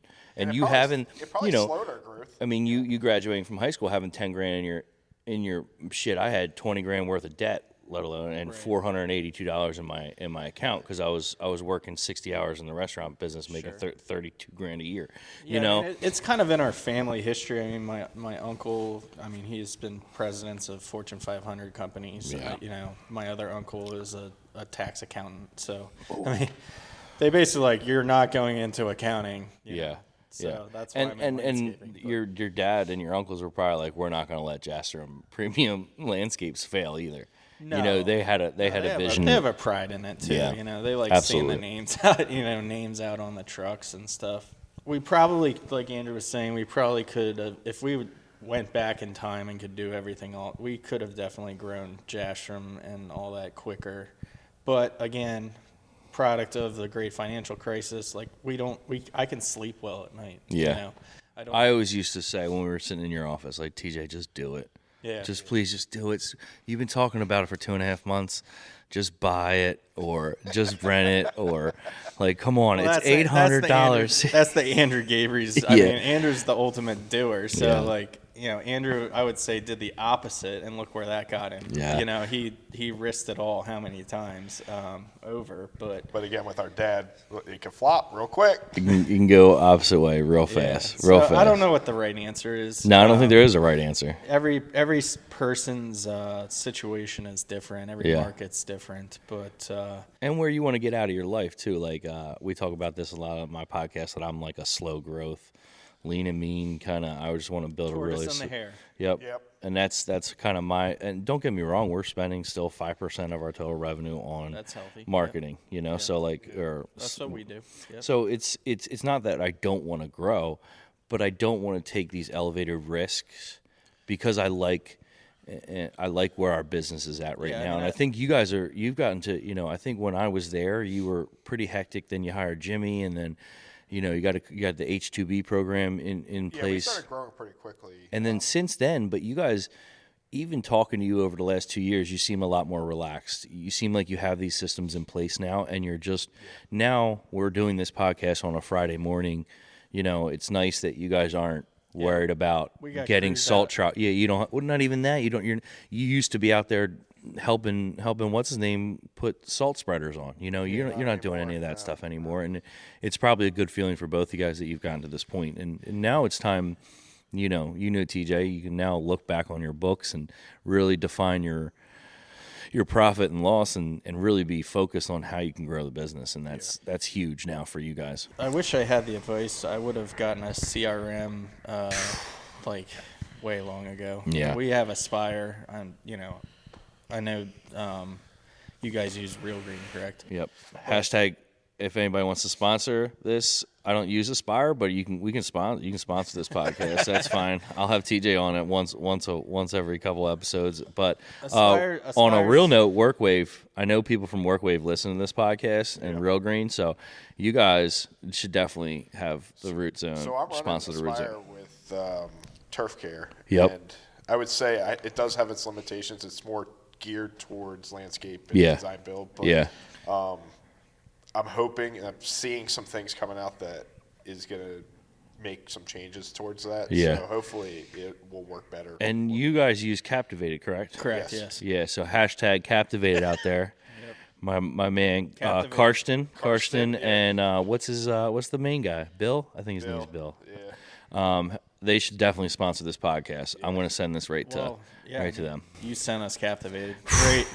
you haven't, it probably slowed our growth. you graduating from high school having 10 grand in your shit. I had 20 grand worth of debt, let alone, and $482 in my account, because I was working 60 hours in the restaurant business, making 32 grand a year. It's kind of in our family history. My uncle, he's been presidents of Fortune 500 companies. My other uncle is a tax accountant. So they basically you're not going into accounting. So that's why and your dad and your uncles were probably like, we're not going to let Jastrem Premium Landscapes fail either. No. They had a vision. They have a pride in it too. Yeah. They like Absolutely. seeing the names out, names out on the trucks and stuff. We probably, like Andrew was saying, we probably could, if we went back in time and could do everything all, we could have definitely grown Jastrem and all that quicker. But again, product of the great financial crisis, like I can sleep well at night. Yeah. You know? I always used to say when we were sitting in your office, like, TJ, just do it. Yeah. Please just do it. You've been talking about it for 2.5 months. Just buy it or just rent it or, like, come on. Well, it's $800. That's the Andrew Gabriel's. I mean, Andrew's the ultimate doer. So, like, you know, Andrew, I would say, did the opposite, and look where that got him. Yeah. You know, he risked it all how many times over. But again, with our dad, it can flop real quick. You can go opposite way real fast. Yeah. Real So fast. I don't know what the right answer is. No, I don't think there is a right answer. Every person's situation is different. Every market's different. But and where you want to get out of your life, too. Like, we talk about this a lot on my podcast, that I'm like a slow growth, lean and mean kind of. I just want to build tortoise a really. in the hair. Yep. And that's kind of my. And don't get me wrong, we're spending still 5% of our total revenue on That's healthy. marketing. You know, so like, That's what we do. Yep. So it's not that I don't want to grow, but I don't want to take these elevated risks because I like where our business is at right now. And I think you've gotten to, you know, I think when I was there, you were pretty hectic. Then you hired Jimmy, and then, you know, you got the H2B program in place. Yeah, we started growing pretty quickly. And then since then, but you guys, even talking to you over the last 2 years, you seem a lot more relaxed. You seem like you have these systems in place now, and you're just now we're doing this podcast on a Friday morning. You know, it's nice that you guys aren't worried about getting salt trout. Yeah, you don't. Well, not even that. You used to be out there helping what's his name put salt spreaders on. You know, you're not doing any of that stuff anymore, and it's probably a good feeling for both you guys that you've gotten to this point. And now it's time. You know, TJ, you can now look back on your books and really define your profit and loss and really be focused on how you can grow the business. And that's huge now for you guys. I wish I had the advice. I would have gotten a CRM like way long ago. Yeah. We have Aspire. You know, I know you guys use Real Green, correct? Yep. Hashtag if anybody wants to sponsor this, I don't use Aspire, but you can sponsor this podcast. That's fine. I'll have TJ on it once every couple episodes. But on a real note, WorkWave, I know people from WorkWave listen to this podcast and Real Green, so you guys should definitely have the Root Zone sponsor the Root Zone with Turf Care. Yep. And I would say it does have its limitations. It's more geared towards landscape and design build. But, I'm hoping and I'm seeing some things coming out that is going to make some changes towards that. Yeah. So hopefully it will work better. And you guys use Captivated, correct? Correct, yes. Yeah, so hashtag Captivated out there. My man Karsten, and what's the main guy? Bill? I think his name's Bill. Yeah. They should definitely sponsor this podcast. I'm going to send this right to them. You sent us Captivated.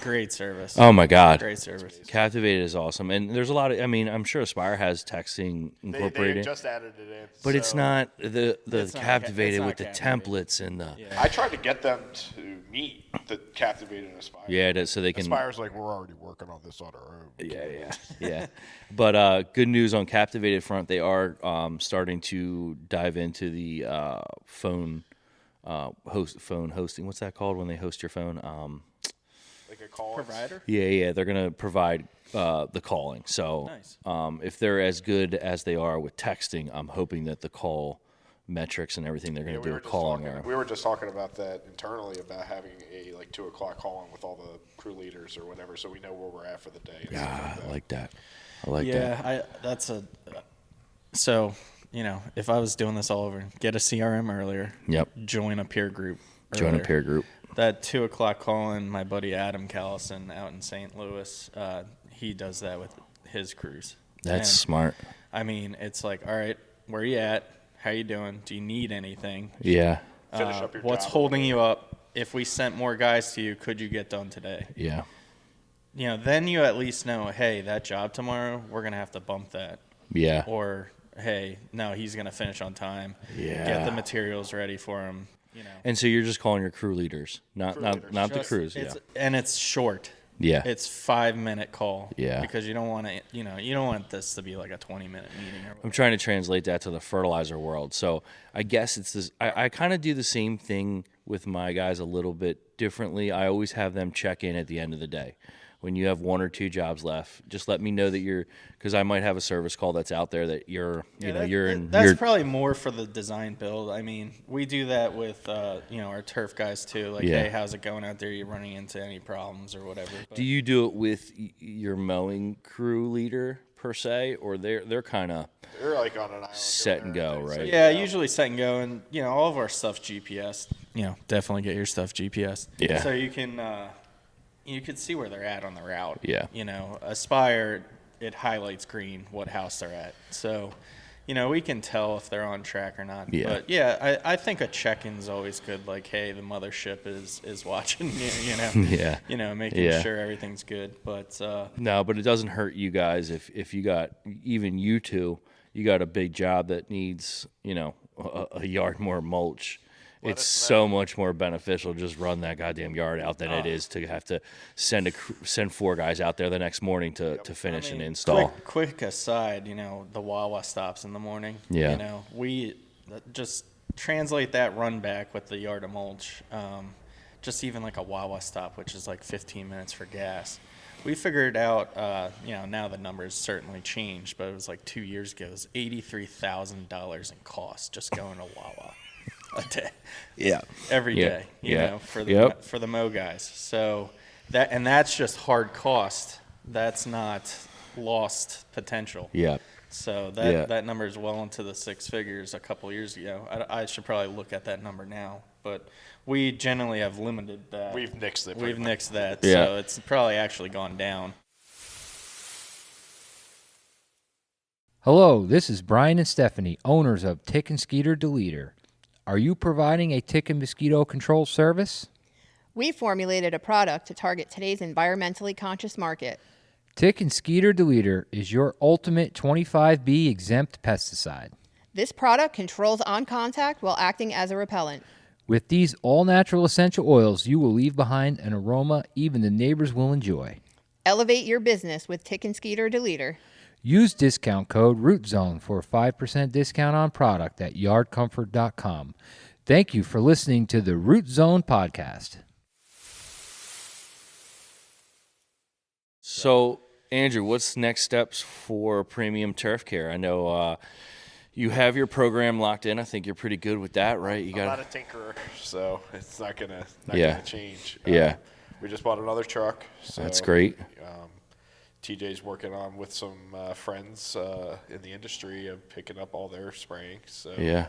Great service. Oh my God, great service. Captivated is awesome, and there's a lot of. I mean, I'm sure Aspire has texting incorporated. They just added it in, but it's not the It's not Captivated with the Captivated. templates and the. I tried to get them to meet the Captivated and Aspire. Yeah, so they can. Aspire's like, we're already working on this on our own. Yeah. But good news on Captivated front, they are starting to dive into the phone hosting. What's that called when they host your phone? Like a call Provider? Yeah. They're going to provide the calling. So Nice. if they're as good as they are with texting, I'm hoping that the call metrics and everything they're going to do with calling are. We were just talking about that internally about having a 2:00 call in with all the crew leaders or whatever, so we know where we're at for the day. Yeah, I like that. that. Yeah, so, you know, if I was doing this all over, get a CRM earlier. Yep. Join a peer group. Join a peer group. That 2:00 call in, my buddy Adam Callison out in St. Louis, he does that with his crews. That's smart. I mean, it's like, all right, where you at? How you doing? Do you need anything? Yeah. Finish up your What's job. holding you up? If we sent more guys to you, could you get done today? Yeah. You know, then you at least know, hey, that job tomorrow, we're going to have to bump that. Yeah. Or, hey, no, he's going to finish on time. Yeah. Get the materials ready for him, you know. And so you're just calling your crew leaders, not the crews. Yeah. And it's short. Yeah. It's 5-minute call. Yeah. Because you don't want to, you don't want this to be like a 20-minute meeting. I'm trying to translate that to the fertilizer world. So I guess it's this. I kind of do the same thing with my guys a little bit differently. I always have them check in at the end of the day. When you have 1 or 2 jobs left, just let me know that because I might have a service call that's out there that you're in. That's probably more for the design build. I mean, we do that with, our turf guys too. Like, hey, how's it going out there? You running into any problems or whatever? But do you do it with your mowing crew leader per se, or they're kind of like on an island set and go, right? Yeah, usually set and go, and all of our stuff's GPS. Definitely get your stuff GPS. Yeah. So you can see where they're at on the route. Yeah. Aspire, it highlights green what house they're at. So, we can tell if they're on track or not. Yeah. But yeah, I think a check-in's always good. Like, hey, the mothership is watching you. Yeah. Making sure everything's good. But no, but it doesn't hurt you guys if you got, even you two, you got a big job that needs a yard more mulch. It's so much more beneficial to just run that goddamn yard out than it is to have to send 4 guys out there the next morning to finish and install. Quick aside, the Wawa stops in the morning. Yeah. We just translate that run back with the yard of mulch. Just even like a Wawa stop, which is like 15 minutes for gas. We figured out, now the numbers certainly changed, but it was like 2 years ago. It was $83,000 in cost just going to Wawa. A day, every day, for the Mo guys. So that's just hard cost. That's not lost potential. Yeah. So that number is well into the 6 figures a couple years ago. I should probably look at that number now, but we generally have limited that. We've nixed it. We've nixed that, Yeah. so it's probably actually gone down. Hello, this is Brian and Stephanie, owners of Tick and Skeeter Deleter. Are you providing a tick and mosquito control service? We formulated a product to target today's environmentally conscious market. Tick and Skeeter Deleter is your ultimate 25B exempt pesticide. This product controls on contact while acting as a repellent. With these all-natural essential oils, you will leave behind an aroma even the neighbors will enjoy. Elevate your business with Tick and Skeeter Deleter. Use discount code ROOTZONE for a 5% discount on product at yardcomfort.com. Thank you for listening to the Root Zone podcast. So, Andrew, what's next steps for Premium Turf Care? I know you have your program locked in. I think you're pretty good with that, right? I'm not a tinkerer, so it's not gonna change. Yeah. We just bought another truck. So, that's great. TJ's working on with some friends in the industry of picking up all their spraying. So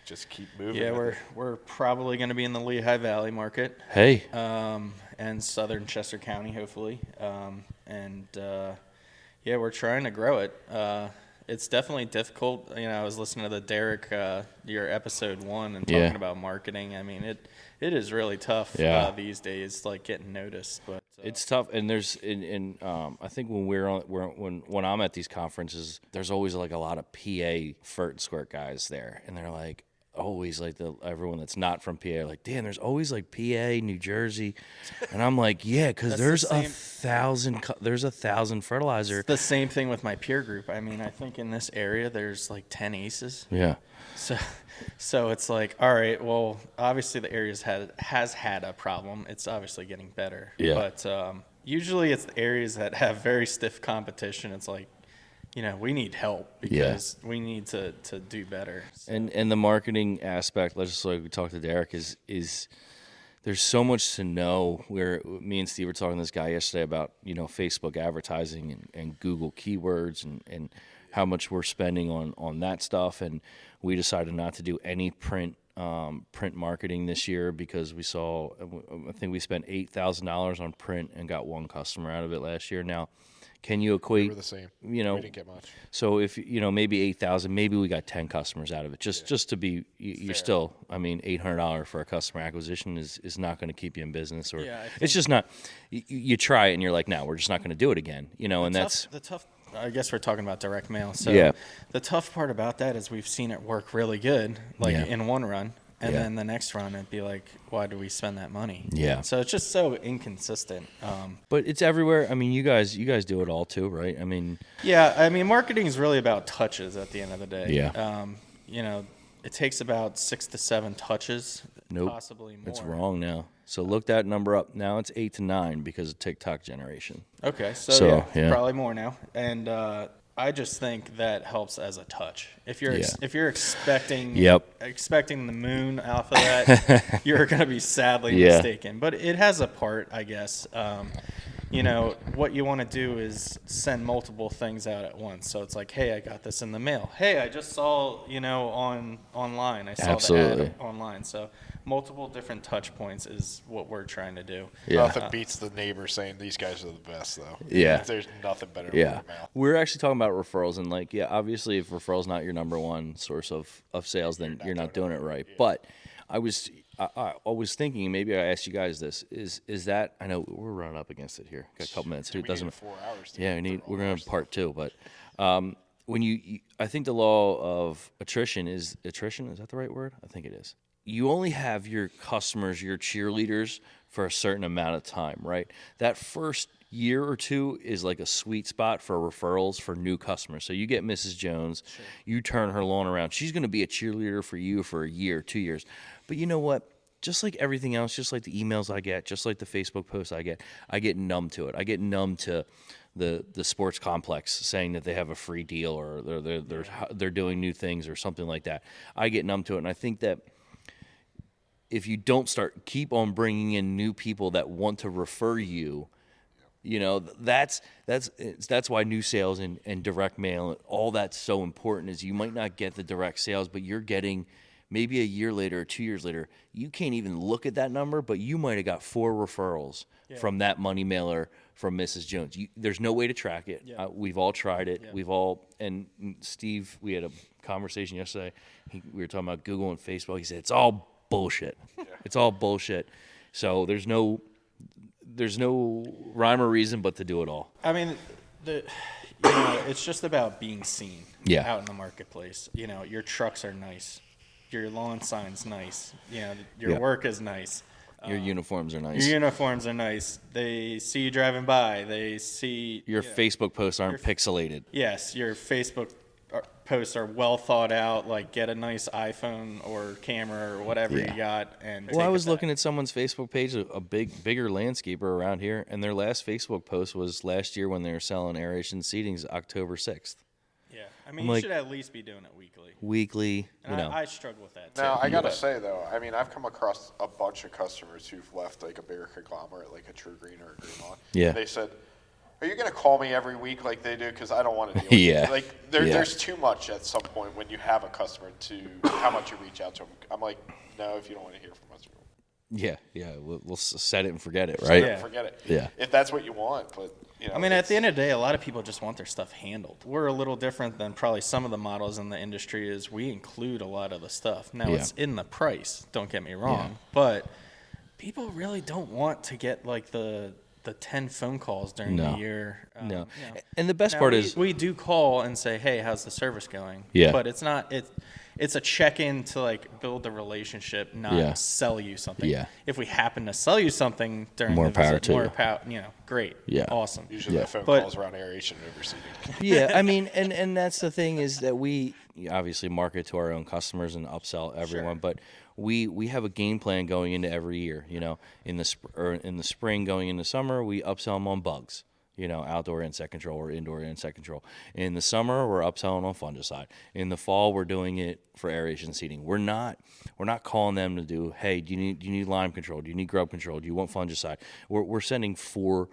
just keep moving. Yeah, we're probably going to be in the Lehigh Valley market. Hey. And southern Chester County, hopefully. We're trying to grow it. It's definitely difficult. I was listening to the Derek, your episode 1, and talking about marketing. I mean, it is really tough these days, like getting noticed. But it's tough, and there's I think when I'm at these conferences, there's always like a lot of PA furt and squirt guys there, and they're like always like everyone that's not from PA are like, damn, there's always like PA, New Jersey, and I'm like, yeah, because there's 1,000 fertilizer. It's the same thing with my peer group. I mean, I think in this area there's like 10 aces. Yeah. So it's like, all right, well, obviously the area has had a problem. It's obviously getting better. Yeah. But usually it's the areas that have very stiff competition. It's like, we need help because we need to do better. So. And the marketing aspect, just like we talked to Derek, is there's so much to know. Where me and Steve were talking to this guy yesterday about Facebook advertising and Google keywords and how much we're spending on that stuff, and we decided not to do any print marketing this year because I think we spent $8,000 on print and got 1 customer out of it last year. Now, can you equate? We were the same. We didn't get much. So if maybe 8,000, maybe we got 10 customers out of it. Just to be, you're still. I mean, $800 for a customer acquisition is not going to keep you in business, or it's just not. You try it and you're like, no, we're just not going to do it again. And that's the tough. I guess we're talking about direct mail. So the tough part about that is we've seen it work really good, in one run. and Yeah. then the next run it'd be like, why do we spend that money? Yeah. So it's just so inconsistent. But it's everywhere. I mean, you guys do it all too, right? I mean, Yeah, I mean, marketing is really about touches at the end of the day. Yeah. You know, it takes about 6 to 7 touches, nope, possibly more. it's wrong now. So look that number up. Now it's 8 to 9 because of TikTok generation. Okay, So, so yeah. probably more now. And I just think that helps as a touch. If you're if you're expecting expecting the moon off of that, you're going to be sadly mistaken. But it has a part, I guess. You know, what you want to do is send multiple things out at once. So it's like, hey, I got this in the mail. Hey, I just saw, you know, online. I saw the ad online. So multiple different touch points is what we're trying to do. Yeah. Nothing beats the neighbor saying these guys are the best, though. Yeah. There's nothing better than Yeah. word of mouth. We're actually talking about referrals, and like, yeah, obviously if referrals not your number one source of sales, then you're not doing it right. Yeah. But I was thinking, maybe I asked you guys this, is that, I know we're running up against it here. Got a couple minutes. It doesn't. 4 hours. Yeah, we're going to part 2, but when you, I think the law of attrition, is that the right word? I think it is. You only have your customers, your cheerleaders, for a certain amount of time, right? That first year or two is like a sweet spot for referrals for new customers. So you get Mrs. Jones, you turn her lawn around. She's going to be a cheerleader for you for a year, 2 years. But you know what? Just like everything else, just like the emails I get, just like the Facebook posts I get numb to it. I get numb to the sports complex saying that they have a free deal or they're doing new things or something like that. I get numb to it, and I think that if you don't keep on bringing in new people that want to refer you, you know, that's why new sales and direct mail, all that's so important. Is you might not get the direct sales, but you're getting maybe a year later or 2 years later, you can't even look at that number, but you might have got 4 referrals from that money mailer from Mrs. Jones. There's no way to track it. Yeah. We've all tried it. Yeah. And Steve, we had a conversation yesterday. We were talking about Google and Facebook. He said, it's all bullshit. Yeah. It's all bullshit. So there's no rhyme or reason but to do it all. I mean, it's just about being seen out in the marketplace. You know, your trucks are nice. Your lawn sign's nice. You know, your work is nice. Your uniforms are nice. Your uniforms are nice. They see you driving by. They see your Facebook posts aren't pixelated. Yes, your Facebook posts are well thought out. Like, get a nice iPhone or camera or whatever you got. And I was looking at someone's Facebook page, a bigger landscaper around here, and their last Facebook post was last year when they were selling aeration seatings, October 6th. Yeah, I mean, you should at least be doing it weekly. And I struggle with that too. Now, I gotta say though, I mean, I've come across a bunch of customers who've left like a bigger conglomerate, like a True Green or a Green Lawn. Yeah. And they said, "Are you gonna call me every week like they do? Because I don't want to deal with it." Like there's too much at some point when you have a customer to how much you reach out to them. I'm like, no, if you don't want to hear from us. We'll set it and forget it, right? Set it and forget it. Yeah. If that's what you want, but. You know, I mean, at the end of the day, a lot of people just want their stuff handled. We're a little different than probably some of the models in the industry is we include a lot of the stuff. Now, it's in the price, don't get me wrong, but people really don't want to get like the 10 phone calls during the year. No. You know. And the best part is we do call and say, hey, how's the service going? Yeah. But it's a check-in to like build a relationship, not sell you something. Yeah. If we happen to sell you something during more the power visit, to more you. power, great. Yeah. Awesome. Usually the phone calls around aeration and overseeding. Yeah, I mean, and that's the thing is that we obviously market to our own customers and upsell everyone, but we have a game plan going into every year. You know, in the spring going into summer, we upsell them on bugs. You know, outdoor insect control or indoor insect control. In the summer, we're upselling on fungicide. In the fall, we're doing it for aeration seeding. We're not calling them to do, hey, do you need lime control? Do you need grub control? Do you want fungicide? We're sending four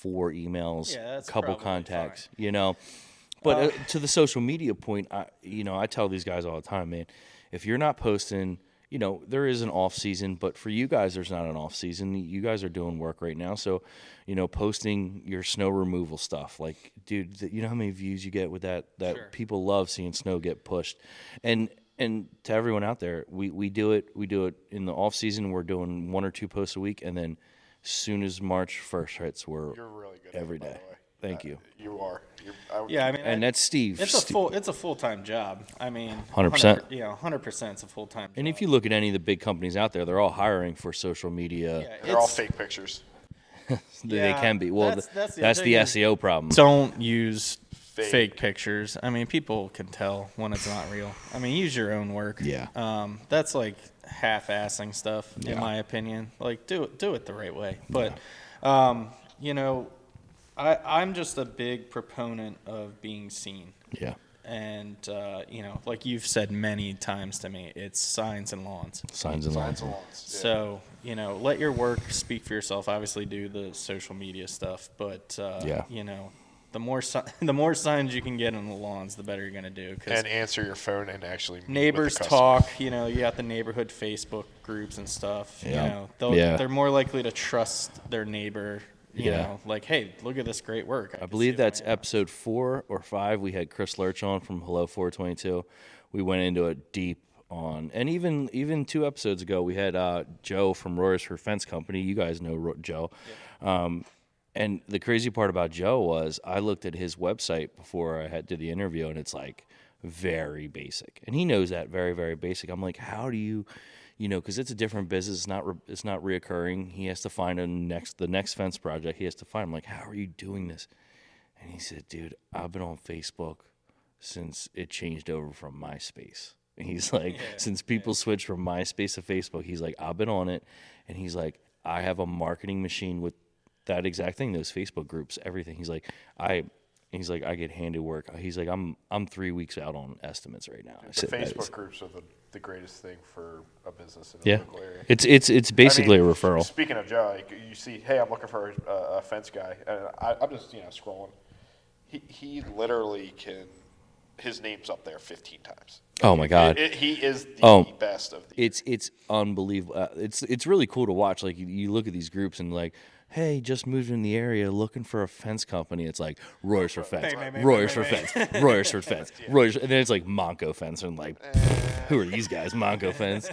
emails, couple contacts, fine. You know. But to the social media point, I tell these guys all the time, man, if you're not posting, you know, there is an off season, but for you guys, there's not an off season. You guys are doing work right now. So, you know, posting your snow removal stuff, like, dude, you know how many views you get with that people love seeing snow get pushed. And to everyone out there, we do it in the off season. We're doing 1 or 2 posts a week. And then as soon as March 1st hits, we're You're really good every at it, by day. the way. Thank you. You are. Yeah, I mean, And that's Steve. It's a full-time job. I mean, 100%. 100% it's a full-time job. And if you look at any of the big companies out there, they're all hiring for social media. Yeah, They're all fake pictures. They can be. Well, that's that's the SEO problem. Don't use fake pictures. I mean, people can tell when it's not real. I mean, use your own work. Yeah. That's like half-assing stuff, in Yeah. my opinion. Like, do it the right way. But, you know, I'm just a big proponent of being seen. Yeah. And, you know, like you've said many times to me, it's signs and lawns. Signs and lines. So, you know, let your work speak for yourself. Obviously, do the social media stuff. But, you know, the more signs you can get on the lawns, the better you're going to do. And answer your phone and actually meet Neighbors with the customer. talk. You know, you got the neighborhood Facebook groups and stuff. Yeah. You know, Yeah. they're more likely to trust their neighbor. You Yeah. know, like, hey, look at this great work. I believe that's episode 4 or 5. We had Chris Lurch on from Hello 422. We went into it deep on, and even 2 episodes ago, we had Joe from Royersford Fence Company. You guys know Joe. And the crazy part about Joe was I looked at his website before I did the interview, and it's like very basic. And he knows that, very, very basic. I'm like, how do you know, because it's a different business. It's not reoccurring. He has to find the next fence project. He has to find. I'm like, how are you doing this? And he said, dude, I've been on Facebook since it changed over from MySpace. And he's like, since people switched from MySpace to Facebook, he's like, I've been on it. And he's like, I have a marketing machine with that exact thing, those Facebook groups, everything. He's like, I get handed work. He's like, I'm 3 weeks out on estimates right now. The Facebook groups are the greatest thing for a business in the Yeah, local area. it's basically a referral. Speaking of Joe, like, you see, hey, I'm looking for a fence guy, and I'm just scrolling. He literally can. His name's up there 15 times. Oh my God, he is the best of the. It's unbelievable. It's really cool to watch. Like you look at these groups and like, hey, just moved in the area looking for a fence company. It's like Royersford Fence, Royersford Fence, Royersford Fence, Royersford, and then it's like Monco Fence, and like, who are these guys? Monco Fence,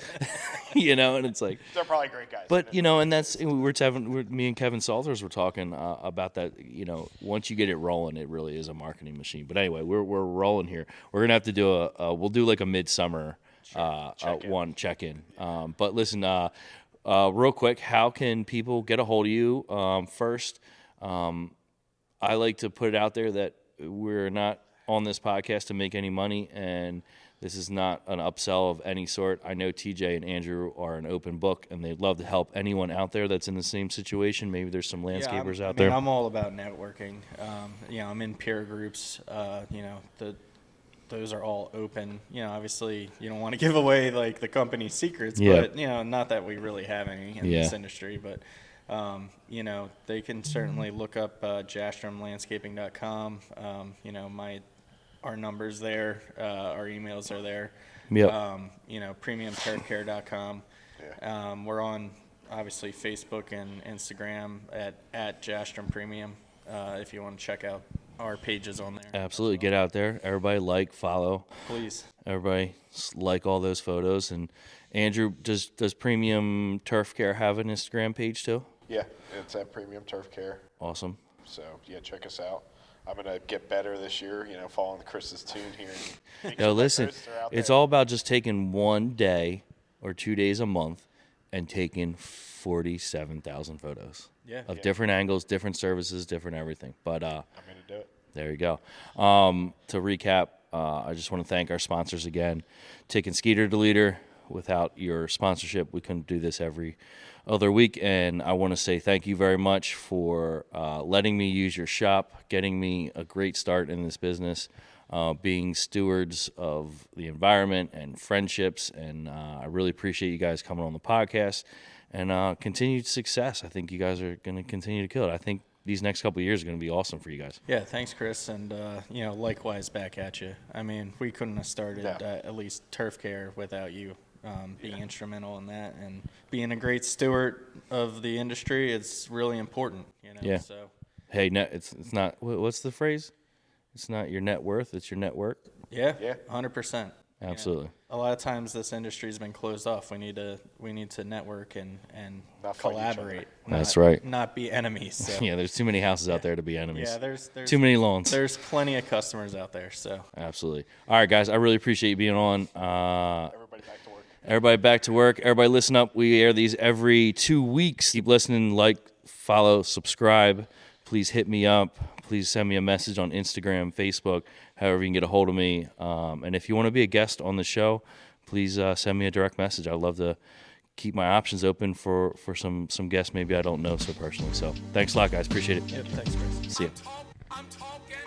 and it's like They're probably great guys. But and that's me and Kevin Salters were talking about that. Once you get it rolling, it really is a marketing machine. But anyway, we're rolling here. We're gonna have to do we'll do like a midsummer check-in. But listen, real quick, how can people get a hold of you? First, I like to put it out there that we're not on this podcast to make any money, and this is not an upsell of any sort. I know TJ and Andrew are an open book, and they'd love to help anyone out there that's in the same situation. Maybe there's some landscapers out there. I'm all about networking. I'm in peer groups. Those are all open. Obviously, you don't want to give away like the company's secrets, but not that we really have any in this industry. But they can certainly look up jastremlandscaping.com. Our numbers there, our emails are there. Yep. Premiumturfcare.com. We're on obviously Facebook and Instagram at Jastrem Premium. If you want to check out our pages on there. Absolutely. Get out there. Everybody follow. Please. Everybody like all those photos. And Andrew, does Premium Turf Care have an Instagram page too? Yeah, it's at Premium Turf Care. Awesome. So, check us out. I'm going to get better this year, following Chris's tune here. Yo, listen, it's all about just taking 1 day or 2 days a month and taking 47,000 photos of different angles, different services, different everything. But I'm going to do it. There you go. To recap, I just want to thank our sponsors again. Tick and Skeeter Deleter. Without your sponsorship, we couldn't do this every other week. And I want to say thank you very much for letting me use your shop, getting me a great start in this business, being stewards of the environment and friendships. And I really appreciate you guys coming on the podcast and continued success. I think you guys are going to continue to kill it. I think these next couple of years are going to be awesome for you guys. Yeah, thanks, Chris, and likewise back at you. I mean, we couldn't have started at least Turf Care without you being instrumental in that, and being a great steward of the industry. It's really important, Yeah. So, hey, it's not. What's the phrase? It's not your net worth; it's your network. Yeah, 100%. Absolutely. A lot of times this industry's been closed off. We need to network and Not fight each other. collaborate. That's right. Not be enemies. So. Yeah, there's too many houses out there to be enemies. Yeah, there's too many lawns. There's plenty of customers out there. So Absolutely. All right, guys, I really appreciate you being on. Everybody back to work. Everybody back to work. Everybody listen up. We air these every 2 weeks. Keep listening, like, follow, subscribe. Please hit me up. Please send me a message on Instagram, Facebook, however you can get a hold of me. And if you want to be a guest on the show, please send me a direct message. I'd love to keep my options open for some guests maybe I don't know so personally. So thanks a lot, guys. Appreciate it. yep, thanks, Chris. See ya. I'm talking to you.